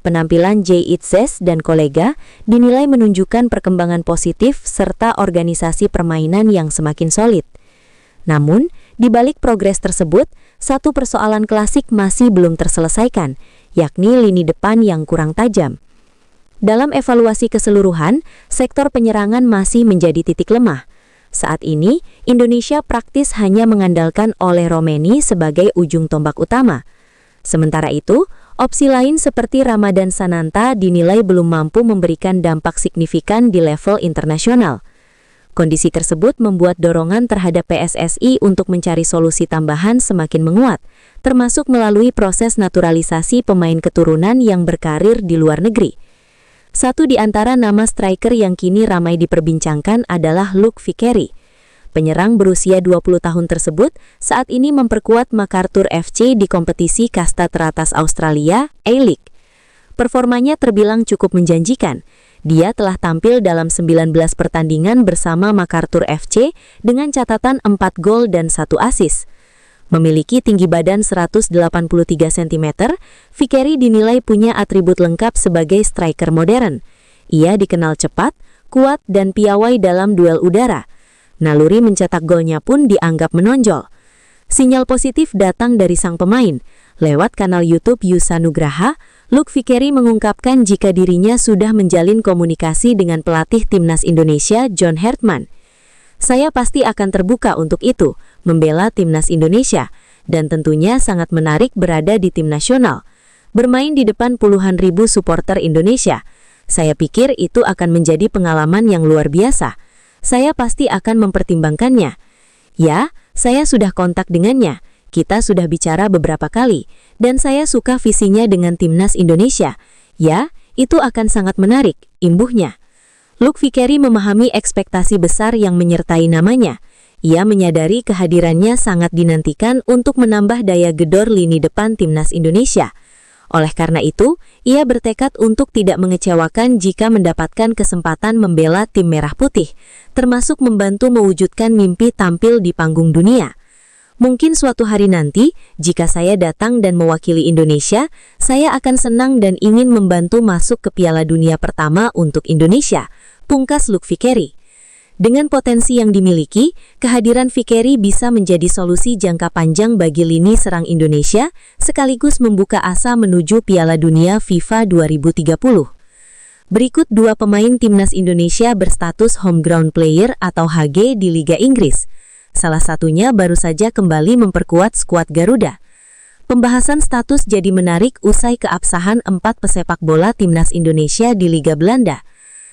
Penampilan Jay Itzes dan kolega dinilai menunjukkan perkembangan positif serta organisasi permainan yang semakin solid. Namun, di balik progres tersebut, satu persoalan klasik masih belum terselesaikan, yakni lini depan yang kurang tajam. Dalam evaluasi keseluruhan, sektor penyerangan masih menjadi titik lemah. Saat ini, Indonesia praktis hanya mengandalkan Ole Romeni sebagai ujung tombak utama. Sementara itu, opsi lain seperti Ramadan Sananta dinilai belum mampu memberikan dampak signifikan di level internasional. Kondisi tersebut membuat dorongan terhadap PSSI untuk mencari solusi tambahan semakin menguat, termasuk melalui proses naturalisasi pemain keturunan yang berkarir di luar negeri. Satu di antara nama striker yang kini ramai diperbincangkan adalah Luke Vickery. Penyerang berusia 20 tahun tersebut saat ini memperkuat MacArthur FC di kompetisi kasta teratas Australia, A-League. Performanya terbilang cukup menjanjikan. Dia telah tampil dalam 19 pertandingan bersama MacArthur FC dengan catatan 4 gol dan 1 assist. Memiliki tinggi badan 183 cm, Vickery dinilai punya atribut lengkap sebagai striker modern. Ia dikenal cepat, kuat, dan piawai dalam duel udara. Naluri mencetak golnya pun dianggap menonjol. Sinyal positif datang dari sang pemain. Lewat kanal YouTube Yusa Nugraha, Luke Vickery mengungkapkan jika dirinya sudah menjalin komunikasi dengan pelatih timnas Indonesia John Hertman. Saya pasti akan terbuka untuk itu, membela timnas Indonesia, dan tentunya sangat menarik berada di tim nasional. Bermain di depan puluhan ribu supporter Indonesia. Saya pikir itu akan menjadi pengalaman yang luar biasa. Saya pasti akan mempertimbangkannya. Ya, saya sudah kontak dengannya. Kita sudah bicara beberapa kali, dan saya suka visinya dengan timnas Indonesia. Ya, itu akan sangat menarik, imbuhnya. Luke Vickery memahami ekspektasi besar yang menyertai namanya. Ia menyadari kehadirannya sangat dinantikan untuk menambah daya gedor lini depan timnas Indonesia. Oleh karena itu, ia bertekad untuk tidak mengecewakan jika mendapatkan kesempatan membela tim merah putih, termasuk membantu mewujudkan mimpi tampil di panggung dunia. Mungkin suatu hari nanti, jika saya datang dan mewakili Indonesia, saya akan senang dan ingin membantu masuk ke Piala Dunia pertama untuk Indonesia, pungkas Luke Vickery. Dengan potensi yang dimiliki, kehadiran Vickery bisa menjadi solusi jangka panjang bagi lini serang Indonesia, sekaligus membuka asa menuju Piala Dunia FIFA 2030. Berikut dua pemain timnas Indonesia berstatus homegrown player atau HG di Liga Inggris. Salah satunya baru saja kembali memperkuat skuad Garuda. Pembahasan status jadi menarik usai keabsahan 4 pesepak bola timnas Indonesia di Liga Belanda.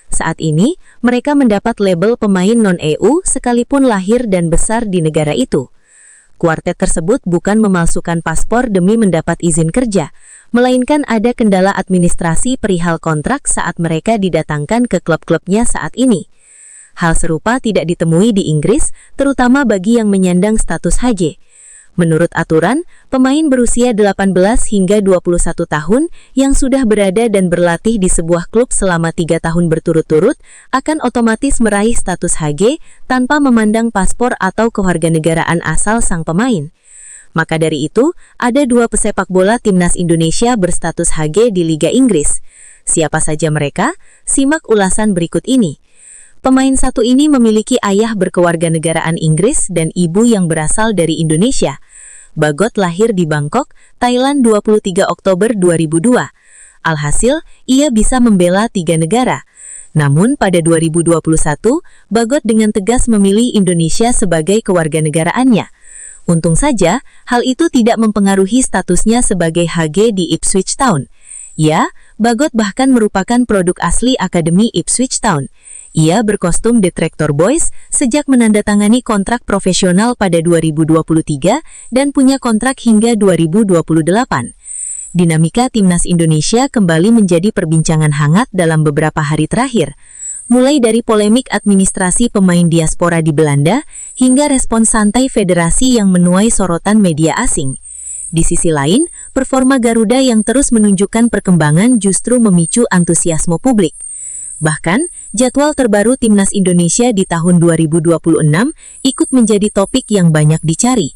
Saat ini, mereka mendapat label pemain non-EU sekalipun lahir dan besar di negara itu. Kuartet tersebut bukan memalsukan paspor demi mendapat izin kerja, melainkan ada kendala administrasi perihal kontrak saat mereka didatangkan ke klub-klubnya saat ini. Hal serupa tidak ditemui di Inggris, terutama bagi yang menyandang status HJ. Menurut aturan, pemain berusia 18 hingga 21 tahun yang sudah berada dan berlatih di sebuah klub selama 3 tahun berturut-turut akan otomatis meraih status HG tanpa memandang paspor atau kewarganegaraan asal sang pemain. Maka dari itu, ada 2 pesepak bola timnas Indonesia berstatus HG di Liga Inggris. Siapa saja mereka? Simak ulasan berikut ini. Pemain satu ini memiliki ayah berkewarganegaraan Inggris dan ibu yang berasal dari Indonesia. Bagot lahir di Bangkok, Thailand 23 Oktober 2002. Alhasil, ia bisa membela 3 negara. Namun pada 2021, Bagot dengan tegas memilih Indonesia sebagai kewarganegaraannya. Untung saja, hal itu tidak mempengaruhi statusnya sebagai HG di Ipswich Town. Ya, Bagot bahkan merupakan produk asli Akademi Ipswich Town. Ia berkostum Detractor Boys sejak menandatangani kontrak profesional pada 2023 dan punya kontrak hingga 2028. Dinamika timnas Indonesia kembali menjadi perbincangan hangat dalam beberapa hari terakhir. Mulai dari polemik administrasi pemain diaspora di Belanda hingga respons santai federasi yang menuai sorotan media asing. Di sisi lain, performa Garuda yang terus menunjukkan perkembangan justru memicu antusiasme publik. Bahkan, jadwal terbaru timnas Indonesia di tahun 2026 ikut menjadi topik yang banyak dicari.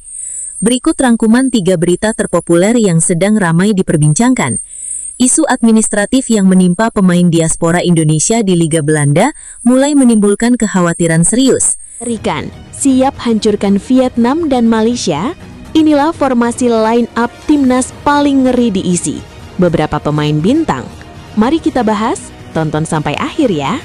Berikut rangkuman 3 berita terpopuler yang sedang ramai diperbincangkan. Isu administratif yang menimpa pemain diaspora Indonesia di Liga Belanda mulai menimbulkan kekhawatiran serius. Rikan, siap hancurkan Vietnam dan Malaysia? Inilah formasi line up timnas paling ngeri diisi. Beberapa pemain bintang. Mari kita bahas. Tonton sampai akhir ya.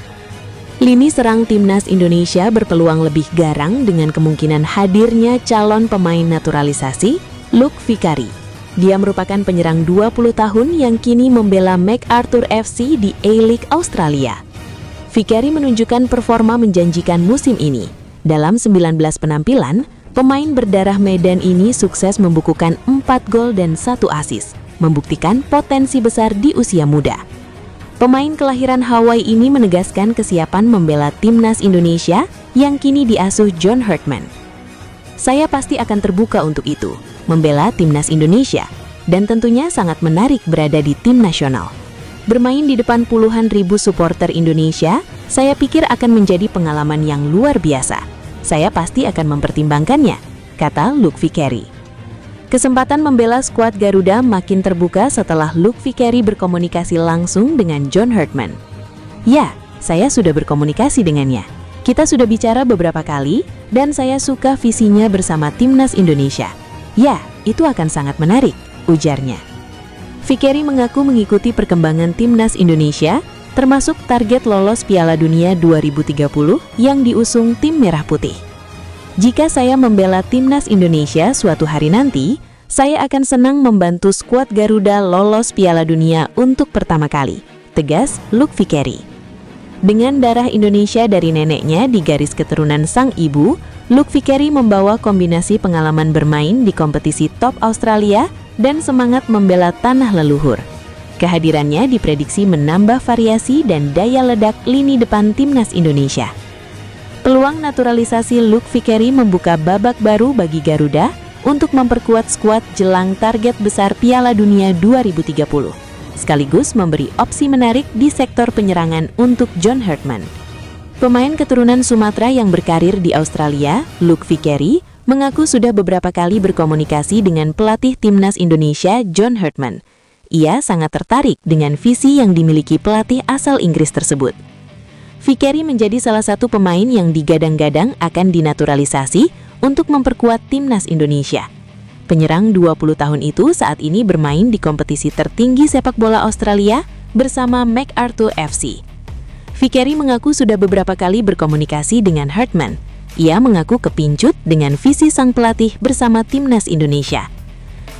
Lini serang timnas Indonesia berpeluang lebih garang dengan kemungkinan hadirnya calon pemain naturalisasi, Luke Vickery. Dia merupakan penyerang 20 tahun yang kini membela MacArthur FC di A-League Australia. Vickery menunjukkan performa menjanjikan musim ini. Dalam 19 penampilan, pemain berdarah Medan ini sukses membukukan 4 gol dan 1 assist, membuktikan potensi besar di usia muda. Pemain kelahiran Hawaii ini menegaskan kesiapan membela timnas Indonesia yang kini diasuh John Herdman. Saya pasti akan terbuka untuk itu, membela timnas Indonesia, dan tentunya sangat menarik berada di tim nasional. Bermain di depan puluhan ribu supporter Indonesia, saya pikir akan menjadi pengalaman yang luar biasa. Saya pasti akan mempertimbangkannya, kata Luke Vickery. Kesempatan membela skuad Garuda makin terbuka setelah Luke Vickery berkomunikasi langsung dengan John Herdman. Ya, saya sudah berkomunikasi dengannya. Kita sudah bicara beberapa kali, dan saya suka visinya bersama timnas Indonesia. Ya, itu akan sangat menarik, ujarnya. Vickery mengaku mengikuti perkembangan timnas Indonesia, termasuk target lolos Piala Dunia 2030 yang diusung tim Merah Putih. Jika saya membela timnas Indonesia suatu hari nanti, saya akan senang membantu skuad Garuda lolos Piala Dunia untuk pertama kali, tegas Luke Vickery. Dengan darah Indonesia dari neneknya di garis keturunan sang ibu, Luke Vickery membawa kombinasi pengalaman bermain di kompetisi top Australia dan semangat membela tanah leluhur. Kehadirannya diprediksi menambah variasi dan daya ledak lini depan timnas Indonesia. Peluang naturalisasi Luke Vickery membuka babak baru bagi Garuda untuk memperkuat skuad jelang target besar Piala Dunia 2030, sekaligus memberi opsi menarik di sektor penyerangan untuk John Hartman. Pemain keturunan Sumatera yang berkarir di Australia, Luke Vickery, mengaku sudah beberapa kali berkomunikasi dengan pelatih timnas Indonesia, John Hartman. Ia sangat tertarik dengan visi yang dimiliki pelatih asal Inggris tersebut. Vickery menjadi salah satu pemain yang digadang-gadang akan dinaturalisasi untuk memperkuat timnas Indonesia. Penyerang 20 tahun itu saat ini bermain di kompetisi tertinggi sepak bola Australia bersama MacArthur FC. Vickery mengaku sudah beberapa kali berkomunikasi dengan Hartman. Ia mengaku kepincut dengan visi sang pelatih bersama timnas Indonesia.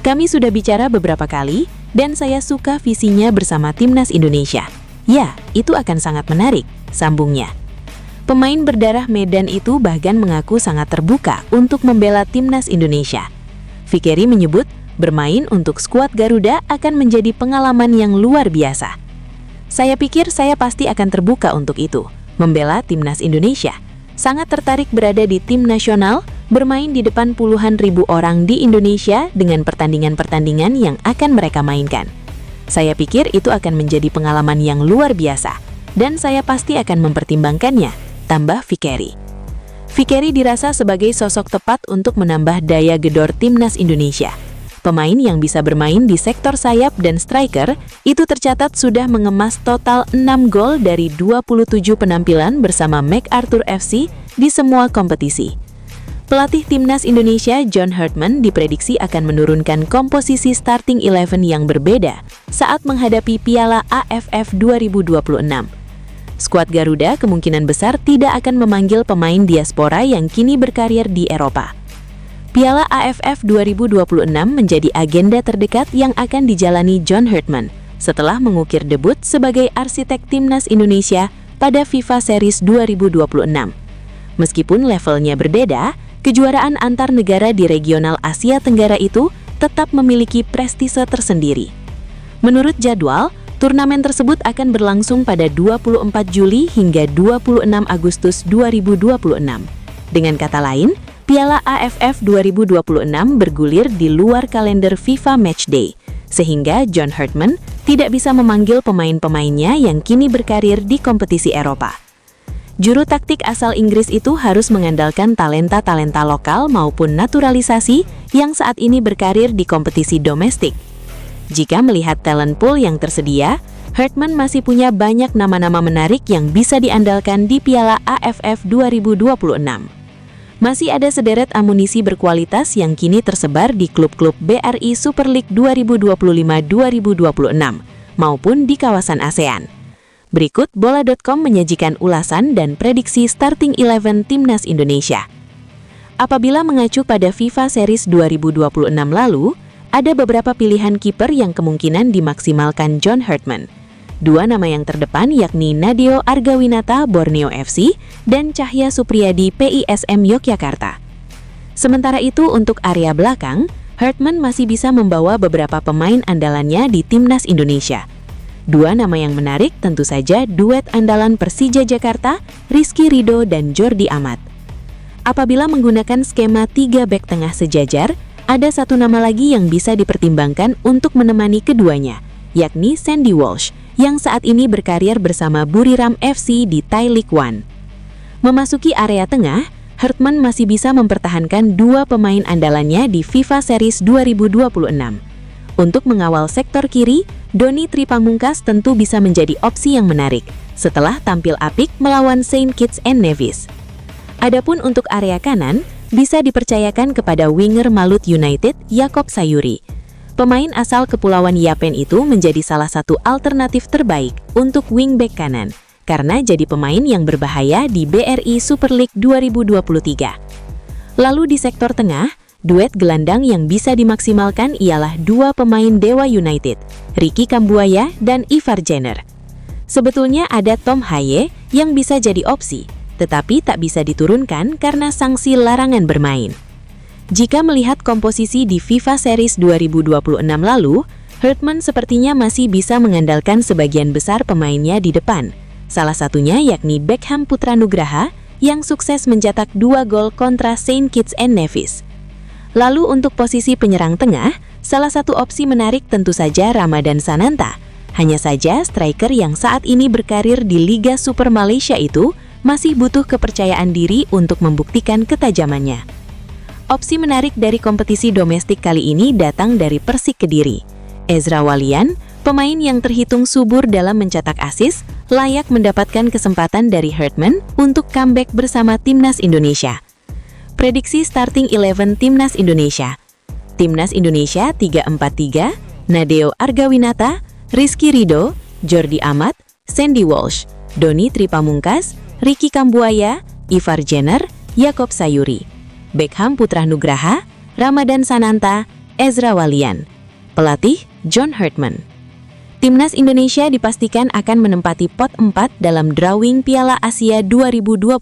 Kami sudah bicara beberapa kali dan saya suka visinya bersama timnas Indonesia. Ya, itu akan sangat menarik, sambungnya. Pemain berdarah Medan itu bahkan mengaku sangat terbuka untuk membela timnas Indonesia. Vickery menyebut bermain untuk skuad Garuda akan menjadi pengalaman yang luar biasa. Saya pikir saya pasti akan terbuka untuk itu, membela timnas Indonesia. Sangat tertarik berada di tim nasional, bermain di depan puluhan ribu orang di Indonesia dengan pertandingan-pertandingan yang akan mereka mainkan. Saya pikir itu akan menjadi pengalaman yang luar biasa, dan saya pasti akan mempertimbangkannya, tambah Vickery. Vickery dirasa sebagai sosok tepat untuk menambah daya gedor timnas Indonesia. Pemain yang bisa bermain di sektor sayap dan striker itu tercatat sudah mengemas total 6 gol dari 27 penampilan bersama MacArthur FC di semua kompetisi. Pelatih timnas Indonesia John Hartman diprediksi akan menurunkan komposisi starting 11 yang berbeda saat menghadapi Piala AFF 2026. Skuad Garuda kemungkinan besar tidak akan memanggil pemain diaspora yang kini berkarir di Eropa. Piala AFF 2026 menjadi agenda terdekat yang akan dijalani John Hartman setelah mengukir debut sebagai arsitek timnas Indonesia pada FIFA Series 2026. Meskipun levelnya berbeda, kejuaraan antar negara di regional Asia Tenggara itu tetap memiliki prestise tersendiri. Menurut jadwal, turnamen tersebut akan berlangsung pada 24 Juli hingga 26 Agustus 2026. Dengan kata lain, Piala AFF 2026 bergulir di luar kalender FIFA Matchday, sehingga John Hartman tidak bisa memanggil pemain-pemainnya yang kini berkarir di kompetisi Eropa. Juru taktik asal Inggris itu harus mengandalkan talenta-talenta lokal maupun naturalisasi yang saat ini berkarir di kompetisi domestik. Jika melihat talent pool yang tersedia, Hartman masih punya banyak nama-nama menarik yang bisa diandalkan di Piala AFF 2026. Masih ada sederet amunisi berkualitas yang kini tersebar di klub-klub BRI Super League 2025-2026 maupun di kawasan ASEAN. Berikut Bola.com menyajikan ulasan dan prediksi starting 11 timnas Indonesia. Apabila mengacu pada FIFA Series 2026 lalu, ada beberapa pilihan kiper yang kemungkinan dimaksimalkan John Hartman. Dua nama yang terdepan yakni Nadeo Argawinata Borneo FC dan Cahya Supriyadi PISM Yogyakarta. Sementara itu untuk area belakang, Hartman masih bisa membawa beberapa pemain andalannya di timnas Indonesia. Dua nama yang menarik tentu saja duet andalan Persija Jakarta, Rizky Ridho dan Jordi Amat. Apabila menggunakan skema 3 bek tengah sejajar, ada satu nama lagi yang bisa dipertimbangkan untuk menemani keduanya, yakni Sandy Walsh, yang saat ini berkarir bersama Buriram FC di Thai League One. Memasuki area tengah, Hartman masih bisa mempertahankan dua pemain andalannya di FIFA Series 2026. Untuk mengawal sektor kiri, Doni Tripamungkas tentu bisa menjadi opsi yang menarik setelah tampil apik melawan Saint Kitts and Nevis. Adapun untuk area kanan, bisa dipercayakan kepada winger Malut United, Yakob Sayuri. Pemain asal Kepulauan Yapen itu menjadi salah satu alternatif terbaik untuk wingback kanan, karena jadi pemain yang berbahaya di BRI Super League 2023. Lalu di sektor tengah, duet gelandang yang bisa dimaksimalkan ialah dua pemain Dewa United, Ricky Kambuaya dan Ivar Jenner. Sebetulnya ada Tom Haye yang bisa jadi opsi, tetapi tak bisa diturunkan karena sanksi larangan bermain. Jika melihat komposisi di FIFA Series 2026 lalu, Hartman sepertinya masih bisa mengandalkan sebagian besar pemainnya di depan. Salah satunya yakni Beckham Putranugraha yang sukses mencetak 2 gol kontra Saint Kitts and Nevis. Lalu untuk posisi penyerang tengah, salah satu opsi menarik tentu saja Ramadan Sananta. Hanya saja striker yang saat ini berkarir di Liga Super Malaysia itu masih butuh kepercayaan diri untuk membuktikan ketajamannya. Opsi menarik dari kompetisi domestik kali ini datang dari Persik Kediri. Ezra Walian, pemain yang terhitung subur dalam mencetak assist, layak mendapatkan kesempatan dari Hartman untuk comeback bersama Timnas Indonesia. Prediksi starting 11 Timnas Indonesia. Timnas Indonesia 3-4-3, Nadeo Argawinata, Rizky Ridho, Jordi Amat, Sandy Walsh, Doni Tripamungkas, Ricky Kambuaya, Ivar Jenner, Yakob Sayuri, Beckham Putranugraha, Ramadan Sananta, Ezra Walian. Pelatih John Hartman. Timnas Indonesia dipastikan akan menempati pot 4 dalam drawing Piala Asia 2027.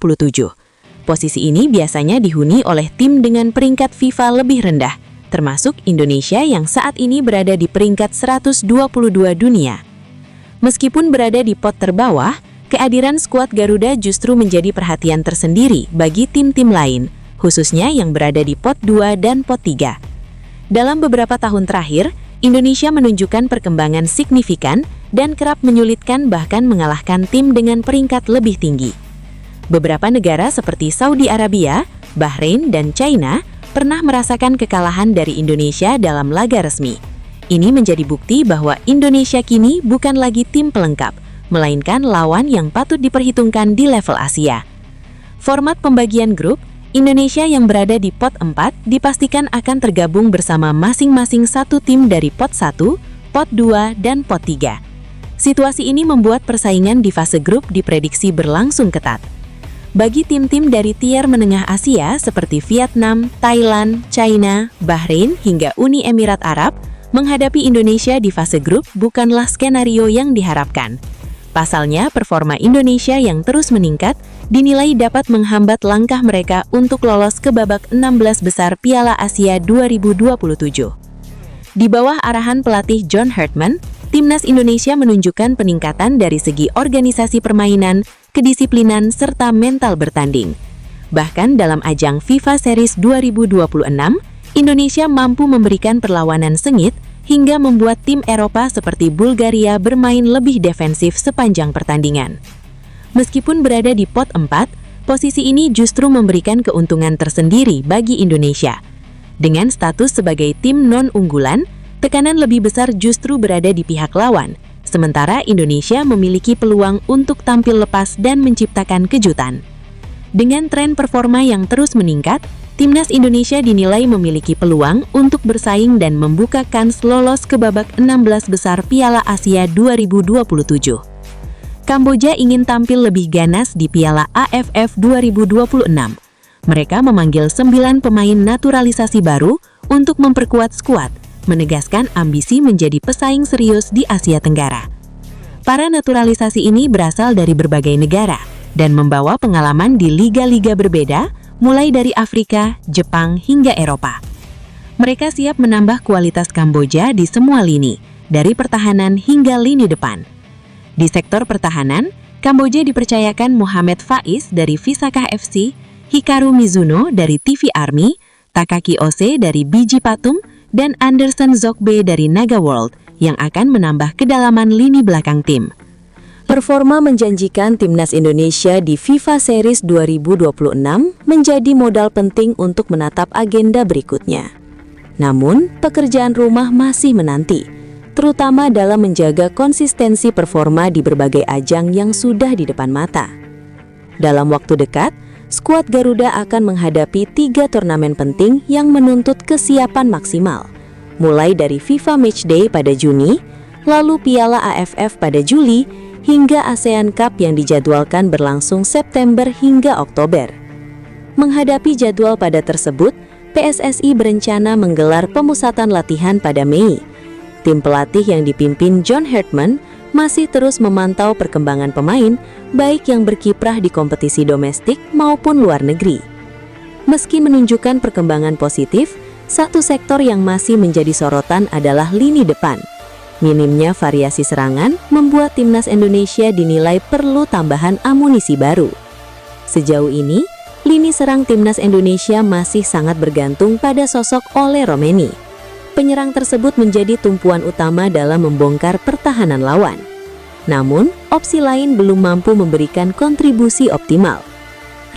Posisi ini biasanya dihuni oleh tim dengan peringkat FIFA lebih rendah, termasuk Indonesia yang saat ini berada di peringkat 122 dunia. Meskipun berada di pot terbawah, kehadiran skuad Garuda justru menjadi perhatian tersendiri bagi tim-tim lain, khususnya yang berada di pot 2 dan pot 3. Dalam beberapa tahun terakhir, Indonesia menunjukkan perkembangan signifikan dan kerap menyulitkan bahkan mengalahkan tim dengan peringkat lebih tinggi. Beberapa negara seperti Saudi Arabia, Bahrain, dan China pernah merasakan kekalahan dari Indonesia dalam laga resmi. Ini menjadi bukti bahwa Indonesia kini bukan lagi tim pelengkap, melainkan lawan yang patut diperhitungkan di level Asia. Format pembagian grup, Indonesia yang berada di pot 4 dipastikan akan tergabung bersama masing-masing satu tim dari pot 1, pot 2, dan pot 3. Situasi ini membuat persaingan di fase grup diprediksi berlangsung ketat. Bagi tim-tim dari tier menengah Asia seperti Vietnam, Thailand, China, Bahrain, hingga Uni Emirat Arab, menghadapi Indonesia di fase grup bukanlah skenario yang diharapkan. Pasalnya, performa Indonesia yang terus meningkat dinilai dapat menghambat langkah mereka untuk lolos ke babak 16 besar Piala Asia 2027. Di bawah arahan pelatih John Hartman, Timnas Indonesia menunjukkan peningkatan dari segi organisasi permainan, kedisiplinan, serta mental bertanding. Bahkan dalam ajang FIFA Series 2026, Indonesia mampu memberikan perlawanan sengit hingga membuat tim Eropa seperti Bulgaria bermain lebih defensif sepanjang pertandingan. Meskipun berada di pot 4, posisi ini justru memberikan keuntungan tersendiri bagi Indonesia. Dengan status sebagai tim non-unggulan, tekanan lebih besar justru berada di pihak lawan, sementara Indonesia memiliki peluang untuk tampil lepas dan menciptakan kejutan. Dengan tren performa yang terus meningkat, Timnas Indonesia dinilai memiliki peluang untuk bersaing dan membuka kans lolos ke babak 16 besar Piala Asia 2027. Kamboja ingin tampil lebih ganas di Piala AFF 2026. Mereka memanggil 9 pemain naturalisasi baru untuk memperkuat skuad, menegaskan ambisi menjadi pesaing serius di Asia Tenggara. Para naturalisasi ini berasal dari berbagai negara dan membawa pengalaman di liga-liga berbeda, mulai dari Afrika, Jepang, hingga Eropa. Mereka siap menambah kualitas Kamboja di semua lini, dari pertahanan hingga lini depan. Di sektor pertahanan, Kamboja dipercayakan Mohamed Faiz dari Visakah FC, Hikaru Mizuno dari TV Army, Takaki Ose dari Biji Patum, dan Anderson Zokbe dari Naga World yang akan menambah kedalaman lini belakang tim. Performa menjanjikan Timnas Indonesia di FIFA Series 2026 menjadi modal penting untuk menatap agenda berikutnya. Namun, pekerjaan rumah masih menanti, terutama dalam menjaga konsistensi performa di berbagai ajang yang sudah di depan mata. Dalam waktu dekat, skuad Garuda akan menghadapi 3 turnamen penting yang menuntut kesiapan maksimal, mulai dari FIFA Matchday pada Juni, lalu Piala AFF pada Juli, hingga ASEAN Cup yang dijadwalkan berlangsung September hingga Oktober. Menghadapi jadwal pada tersebut, PSSI berencana menggelar pemusatan latihan pada Mei. Tim pelatih yang dipimpin John Hartman masih terus memantau perkembangan pemain, baik yang berkiprah di kompetisi domestik maupun luar negeri. Meski menunjukkan perkembangan positif, satu sektor yang masih menjadi sorotan adalah lini depan. Minimnya variasi serangan membuat timnas Indonesia dinilai perlu tambahan amunisi baru. Sejauh ini, lini serang timnas Indonesia masih sangat bergantung pada sosok Ole Romeni. Penyerang tersebut menjadi tumpuan utama dalam membongkar pertahanan lawan. Namun, opsi lain belum mampu memberikan kontribusi optimal.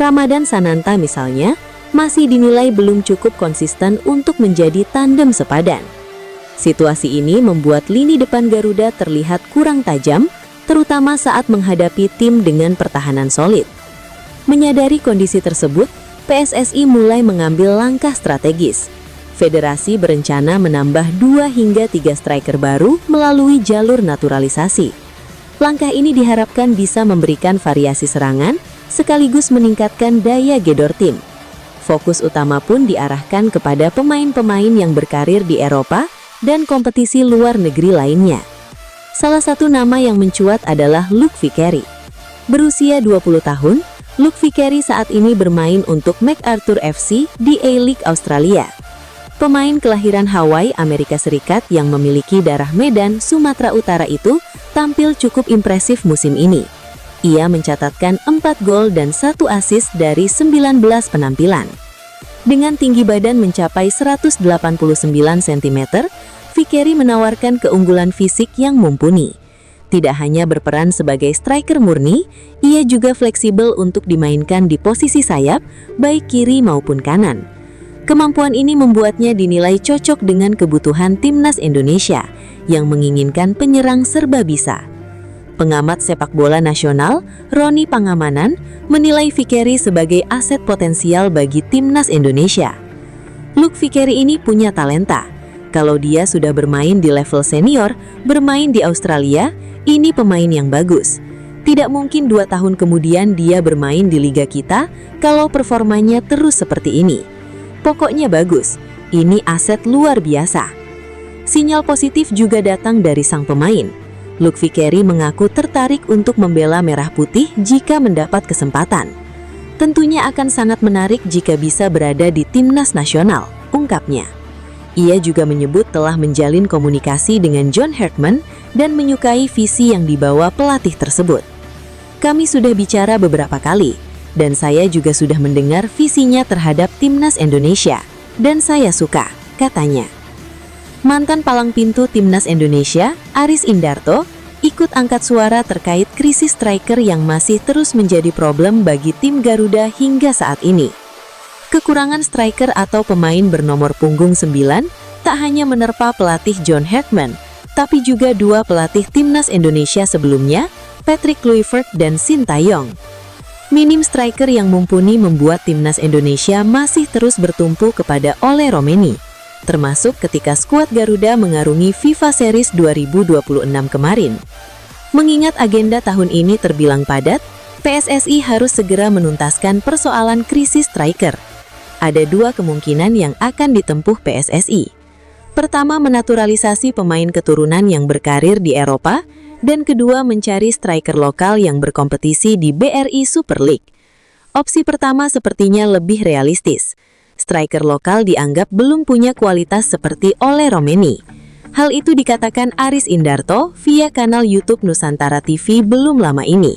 Ramadan Sananta misalnya, masih dinilai belum cukup konsisten untuk menjadi tandem sepadan. Situasi ini membuat lini depan Garuda terlihat kurang tajam, terutama saat menghadapi tim dengan pertahanan solid. Menyadari kondisi tersebut, PSSI mulai mengambil langkah strategis. Federasi berencana menambah 2 hingga 3 striker baru melalui jalur naturalisasi. Langkah ini diharapkan bisa memberikan variasi serangan, sekaligus meningkatkan daya gedor tim. Fokus utama pun diarahkan kepada pemain-pemain yang berkarir di Eropa dan kompetisi luar negeri lainnya. Salah satu nama yang mencuat adalah Luke Vickery. Berusia 20 tahun, Luke Vickery saat ini bermain untuk MacArthur FC di A-League Australia. Pemain kelahiran Hawaii, Amerika Serikat yang memiliki darah Medan, Sumatera Utara itu tampil cukup impresif musim ini. Ia mencatatkan 4 gol dan 1 assist dari 19 penampilan. Dengan tinggi badan mencapai 189 cm, Vickery menawarkan keunggulan fisik yang mumpuni. Tidak hanya berperan sebagai striker murni, ia juga fleksibel untuk dimainkan di posisi sayap, baik kiri maupun kanan. Kemampuan ini membuatnya dinilai cocok dengan kebutuhan timnas Indonesia yang menginginkan penyerang serba bisa. Pengamat sepak bola nasional, Roni Pangamanan, menilai Vickery sebagai aset potensial bagi timnas Indonesia. Luke Vickery ini punya talenta. Kalau dia sudah bermain di level senior, bermain di Australia, ini pemain yang bagus. Tidak mungkin 2 tahun kemudian dia bermain di liga kita kalau performanya terus seperti ini. Pokoknya bagus, ini aset luar biasa. Sinyal positif juga datang dari sang pemain. Luke Vickery mengaku tertarik untuk membela Merah Putih jika mendapat kesempatan. Tentunya akan sangat menarik jika bisa berada di timnas nasional, ungkapnya. Ia juga menyebut telah menjalin komunikasi dengan John Hartman dan menyukai visi yang dibawa pelatih tersebut. Kami sudah bicara beberapa kali, dan saya juga sudah mendengar visinya terhadap timnas Indonesia, dan saya suka, katanya. Mantan palang pintu timnas Indonesia, Aris Indarto, ikut angkat suara terkait krisis striker yang masih terus menjadi problem bagi tim Garuda hingga saat ini. Kekurangan striker atau pemain bernomor punggung 9 tak hanya menerpa pelatih John Hartman, tapi juga 2 pelatih timnas Indonesia sebelumnya, Patrick Kluivert dan Sintayong. Minim striker yang mumpuni membuat timnas Indonesia masih terus bertumpu kepada Ole Romeni, termasuk ketika skuad Garuda mengarungi FIFA Series 2026 kemarin. Mengingat agenda tahun ini terbilang padat, PSSI harus segera menuntaskan persoalan krisis striker. Ada 2 kemungkinan yang akan ditempuh PSSI. Pertama, menaturalisasi pemain keturunan yang berkarir di Eropa, dan kedua, mencari striker lokal yang berkompetisi di BRI Super League. Opsi pertama sepertinya lebih realistis. Striker lokal dianggap belum punya kualitas seperti Ole Romeni. Hal itu dikatakan Aris Indarto via kanal YouTube Nusantara TV belum lama ini.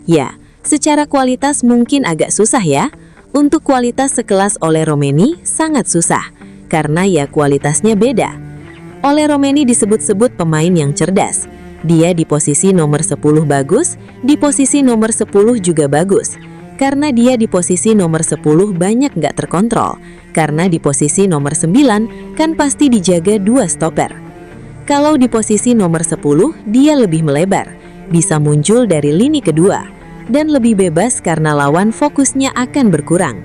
Ya, secara kualitas mungkin agak susah ya. Untuk kualitas sekelas Ole Romeni sangat susah, karena ya kualitasnya beda. Ole Romeni disebut-sebut pemain yang cerdas. Dia di posisi nomor 10 bagus, di posisi nomor 10 juga bagus. Karena dia di posisi nomor 10 banyak nggak terkontrol, karena di posisi nomor 9 kan pasti dijaga 2 stopper. Kalau di posisi nomor 10, dia lebih melebar, bisa muncul dari lini kedua, dan lebih bebas karena lawan fokusnya akan berkurang.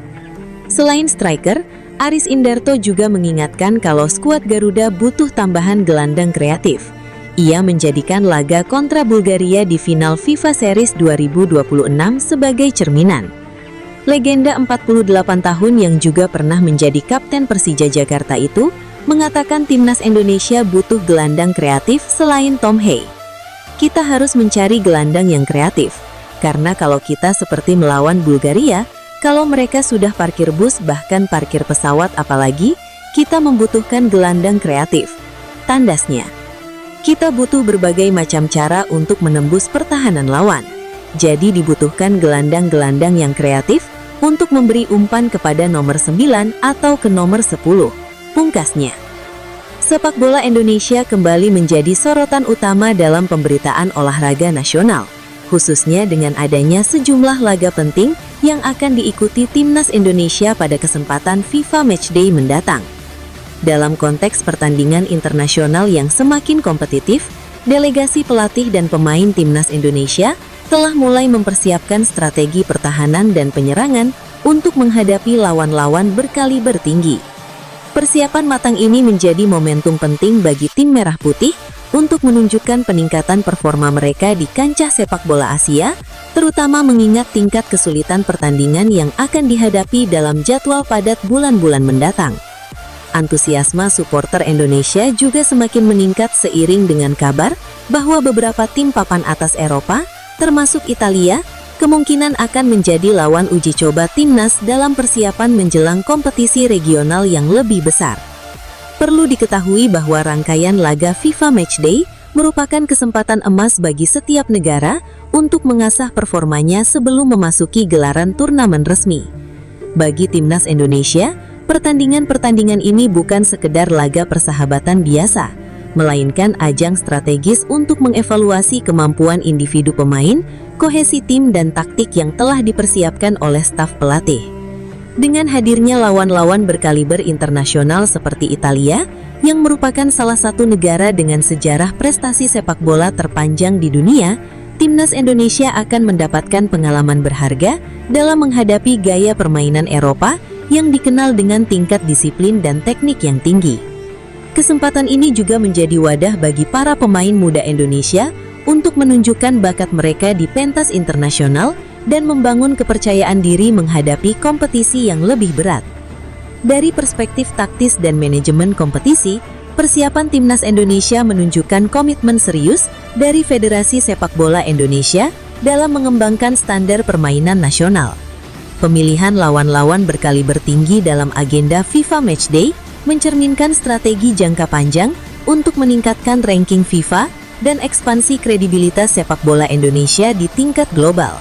Selain striker, Aris Indarto juga mengingatkan kalau skuad Garuda butuh tambahan gelandang kreatif. Ia menjadikan laga kontra Bulgaria di final FIFA Series 2026 sebagai cerminan. Legenda 48 tahun yang juga pernah menjadi kapten Persija Jakarta itu mengatakan timnas Indonesia butuh gelandang kreatif selain Tom Hey. kita harus mencari gelandang yang kreatif. Karena kalau kita seperti melawan Bulgaria, kalau mereka sudah parkir bus bahkan parkir pesawat apalagi, kita membutuhkan gelandang kreatif. Tandasnya, kita butuh berbagai macam cara untuk menembus pertahanan lawan. Jadi dibutuhkan gelandang-gelandang yang kreatif untuk memberi umpan kepada nomor 9 atau ke nomor 10. Pungkasnya, sepak bola Indonesia kembali menjadi sorotan utama dalam pemberitaan olahraga nasional, khususnya dengan adanya sejumlah laga penting yang akan diikuti Timnas Indonesia pada kesempatan FIFA Matchday mendatang. Dalam konteks pertandingan internasional yang semakin kompetitif, delegasi pelatih dan pemain Timnas Indonesia telah mulai mempersiapkan strategi pertahanan dan penyerangan untuk menghadapi lawan-lawan berkaliber tinggi. Persiapan matang ini menjadi momentum penting bagi tim Merah Putih untuk menunjukkan peningkatan performa mereka di kancah sepak bola Asia, terutama mengingat tingkat kesulitan pertandingan yang akan dihadapi dalam jadwal padat bulan-bulan mendatang. Antusiasme supporter Indonesia juga semakin meningkat seiring dengan kabar bahwa beberapa tim papan atas Eropa, termasuk Italia, kemungkinan akan menjadi lawan uji coba Timnas dalam persiapan menjelang kompetisi regional yang lebih besar. Perlu diketahui bahwa rangkaian laga FIFA Matchday merupakan kesempatan emas bagi setiap negara untuk mengasah performanya sebelum memasuki gelaran turnamen resmi. Bagi Timnas Indonesia, pertandingan-pertandingan ini bukan sekedar laga persahabatan biasa, melainkan ajang strategis untuk mengevaluasi kemampuan individu pemain, kohesi tim dan taktik yang telah dipersiapkan oleh staf pelatih. Dengan hadirnya lawan-lawan berkaliber internasional seperti Italia, yang merupakan salah satu negara dengan sejarah prestasi sepak bola terpanjang di dunia, Timnas Indonesia akan mendapatkan pengalaman berharga dalam menghadapi gaya permainan Eropa yang dikenal dengan tingkat disiplin dan teknik yang tinggi. Kesempatan ini juga menjadi wadah bagi para pemain muda Indonesia untuk menunjukkan bakat mereka di pentas internasional dan membangun kepercayaan diri menghadapi kompetisi yang lebih berat. Dari perspektif taktis dan manajemen kompetisi, persiapan Timnas Indonesia menunjukkan komitmen serius dari Federasi Sepak Bola Indonesia dalam mengembangkan standar permainan nasional. Pemilihan lawan-lawan berkaliber tinggi dalam agenda FIFA Matchday mencerminkan strategi jangka panjang untuk meningkatkan ranking FIFA dan ekspansi kredibilitas sepak bola Indonesia di tingkat global.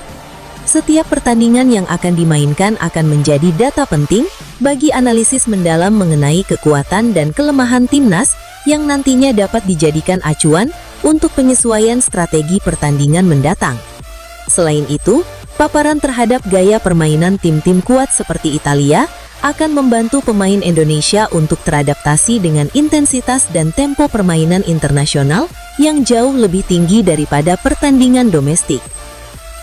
Setiap pertandingan yang akan dimainkan akan menjadi data penting bagi analisis mendalam mengenai kekuatan dan kelemahan timnas yang nantinya dapat dijadikan acuan untuk penyesuaian strategi pertandingan mendatang. Selain itu, paparan terhadap gaya permainan tim-tim kuat seperti Italia akan membantu pemain Indonesia untuk teradaptasi dengan intensitas dan tempo permainan internasional yang jauh lebih tinggi daripada pertandingan domestik.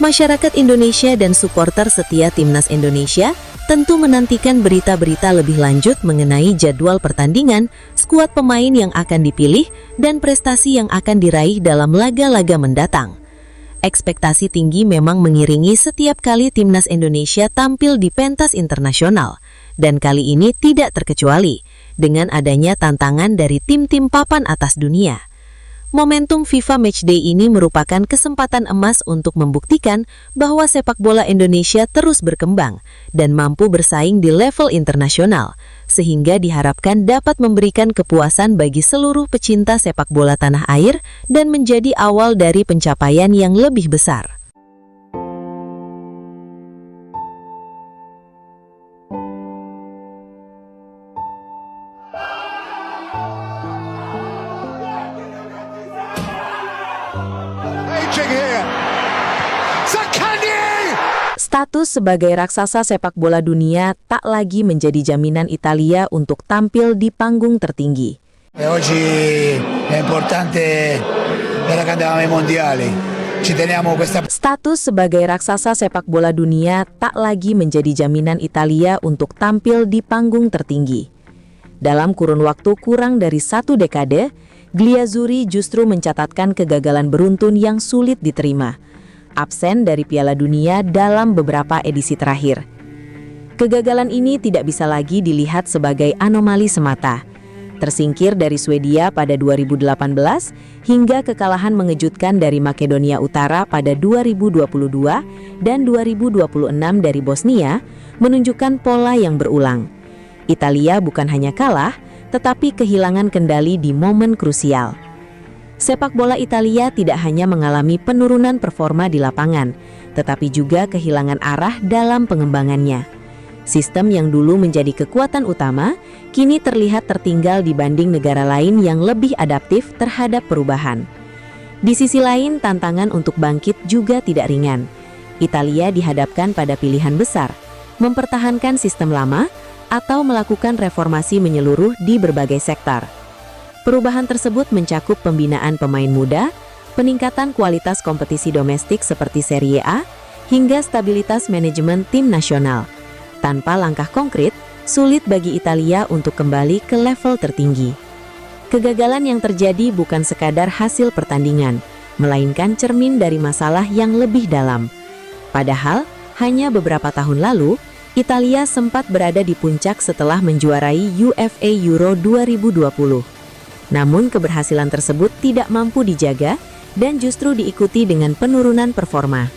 Masyarakat Indonesia dan supporter setia Timnas Indonesia tentu menantikan berita-berita lebih lanjut mengenai jadwal pertandingan, skuad pemain yang akan dipilih, dan prestasi yang akan diraih dalam laga-laga mendatang. Ekspektasi tinggi memang mengiringi setiap kali Timnas Indonesia tampil di pentas internasional, dan kali ini tidak terkecuali dengan adanya tantangan dari tim-tim papan atas dunia. Momentum FIFA Matchday ini merupakan kesempatan emas untuk membuktikan bahwa sepak bola Indonesia terus berkembang dan mampu bersaing di level internasional, sehingga diharapkan dapat memberikan kepuasan bagi seluruh pecinta sepak bola tanah air dan menjadi awal dari pencapaian yang lebih besar. Status sebagai raksasa sepak bola dunia tak lagi menjadi jaminan Italia untuk tampil di panggung tertinggi. Oggi è importante per i mondiali. Ci teniamo questa. Status sebagai raksasa sepak bola dunia tak lagi menjadi jaminan Italia untuk tampil di panggung tertinggi. Dalam kurun waktu kurang dari 1 dekade, Gliazzurri justru mencatatkan kegagalan beruntun yang sulit diterima. Absen dari Piala Dunia dalam beberapa edisi terakhir. Kegagalan ini tidak bisa lagi dilihat sebagai anomali semata. tersingkir dari Swedia pada 2018 hingga kekalahan mengejutkan dari Makedonia Utara pada 2022 dan 2026 dari Bosnia, menunjukkan pola yang berulang. Italia bukan hanya kalah, tetapi kehilangan kendali di momen krusial. Sepak bola Italia tidak hanya mengalami penurunan performa di lapangan, tetapi juga kehilangan arah dalam pengembangannya. Sistem yang dulu menjadi kekuatan utama, kini terlihat tertinggal dibanding negara lain yang lebih adaptif terhadap perubahan. Di sisi lain, tantangan untuk bangkit juga tidak ringan. Italia dihadapkan pada pilihan besar, mempertahankan sistem lama atau melakukan reformasi menyeluruh di berbagai sektor. Perubahan tersebut mencakup pembinaan pemain muda, peningkatan kualitas kompetisi domestik seperti Serie A, hingga stabilitas manajemen tim nasional. Tanpa langkah konkret, sulit bagi Italia untuk kembali ke level tertinggi. Kegagalan yang terjadi bukan sekadar hasil pertandingan, melainkan cermin dari masalah yang lebih dalam. Padahal, hanya beberapa tahun lalu, Italia sempat berada di puncak setelah menjuarai UEFA Euro 2020. Namun keberhasilan tersebut tidak mampu dijaga dan justru diikuti dengan penurunan performa.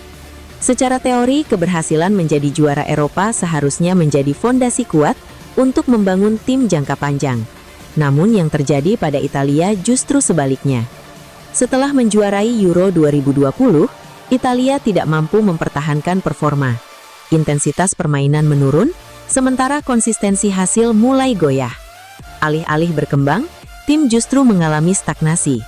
Secara teori, keberhasilan menjadi juara Eropa seharusnya menjadi fondasi kuat untuk membangun tim jangka panjang. Namun yang terjadi pada Italia justru sebaliknya. Setelah menjuarai Euro 2020, Italia tidak mampu mempertahankan performa. Intensitas permainan menurun, sementara konsistensi hasil mulai goyah. Alih-alih berkembang, tim justru mengalami stagnasi.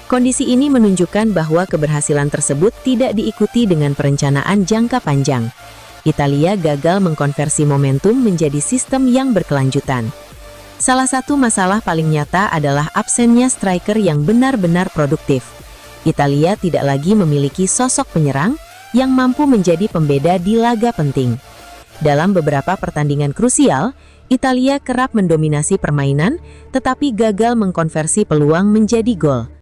Kondisi ini menunjukkan bahwa keberhasilan tersebut tidak diikuti dengan perencanaan jangka panjang. Italia gagal mengkonversi momentum menjadi sistem yang berkelanjutan. Salah satu masalah paling nyata adalah absennya striker yang benar-benar produktif. Italia tidak lagi memiliki sosok penyerang yang mampu menjadi pembeda di laga penting. Dalam beberapa pertandingan krusial, Italia kerap mendominasi permainan, tetapi gagal mengkonversi peluang menjadi gol.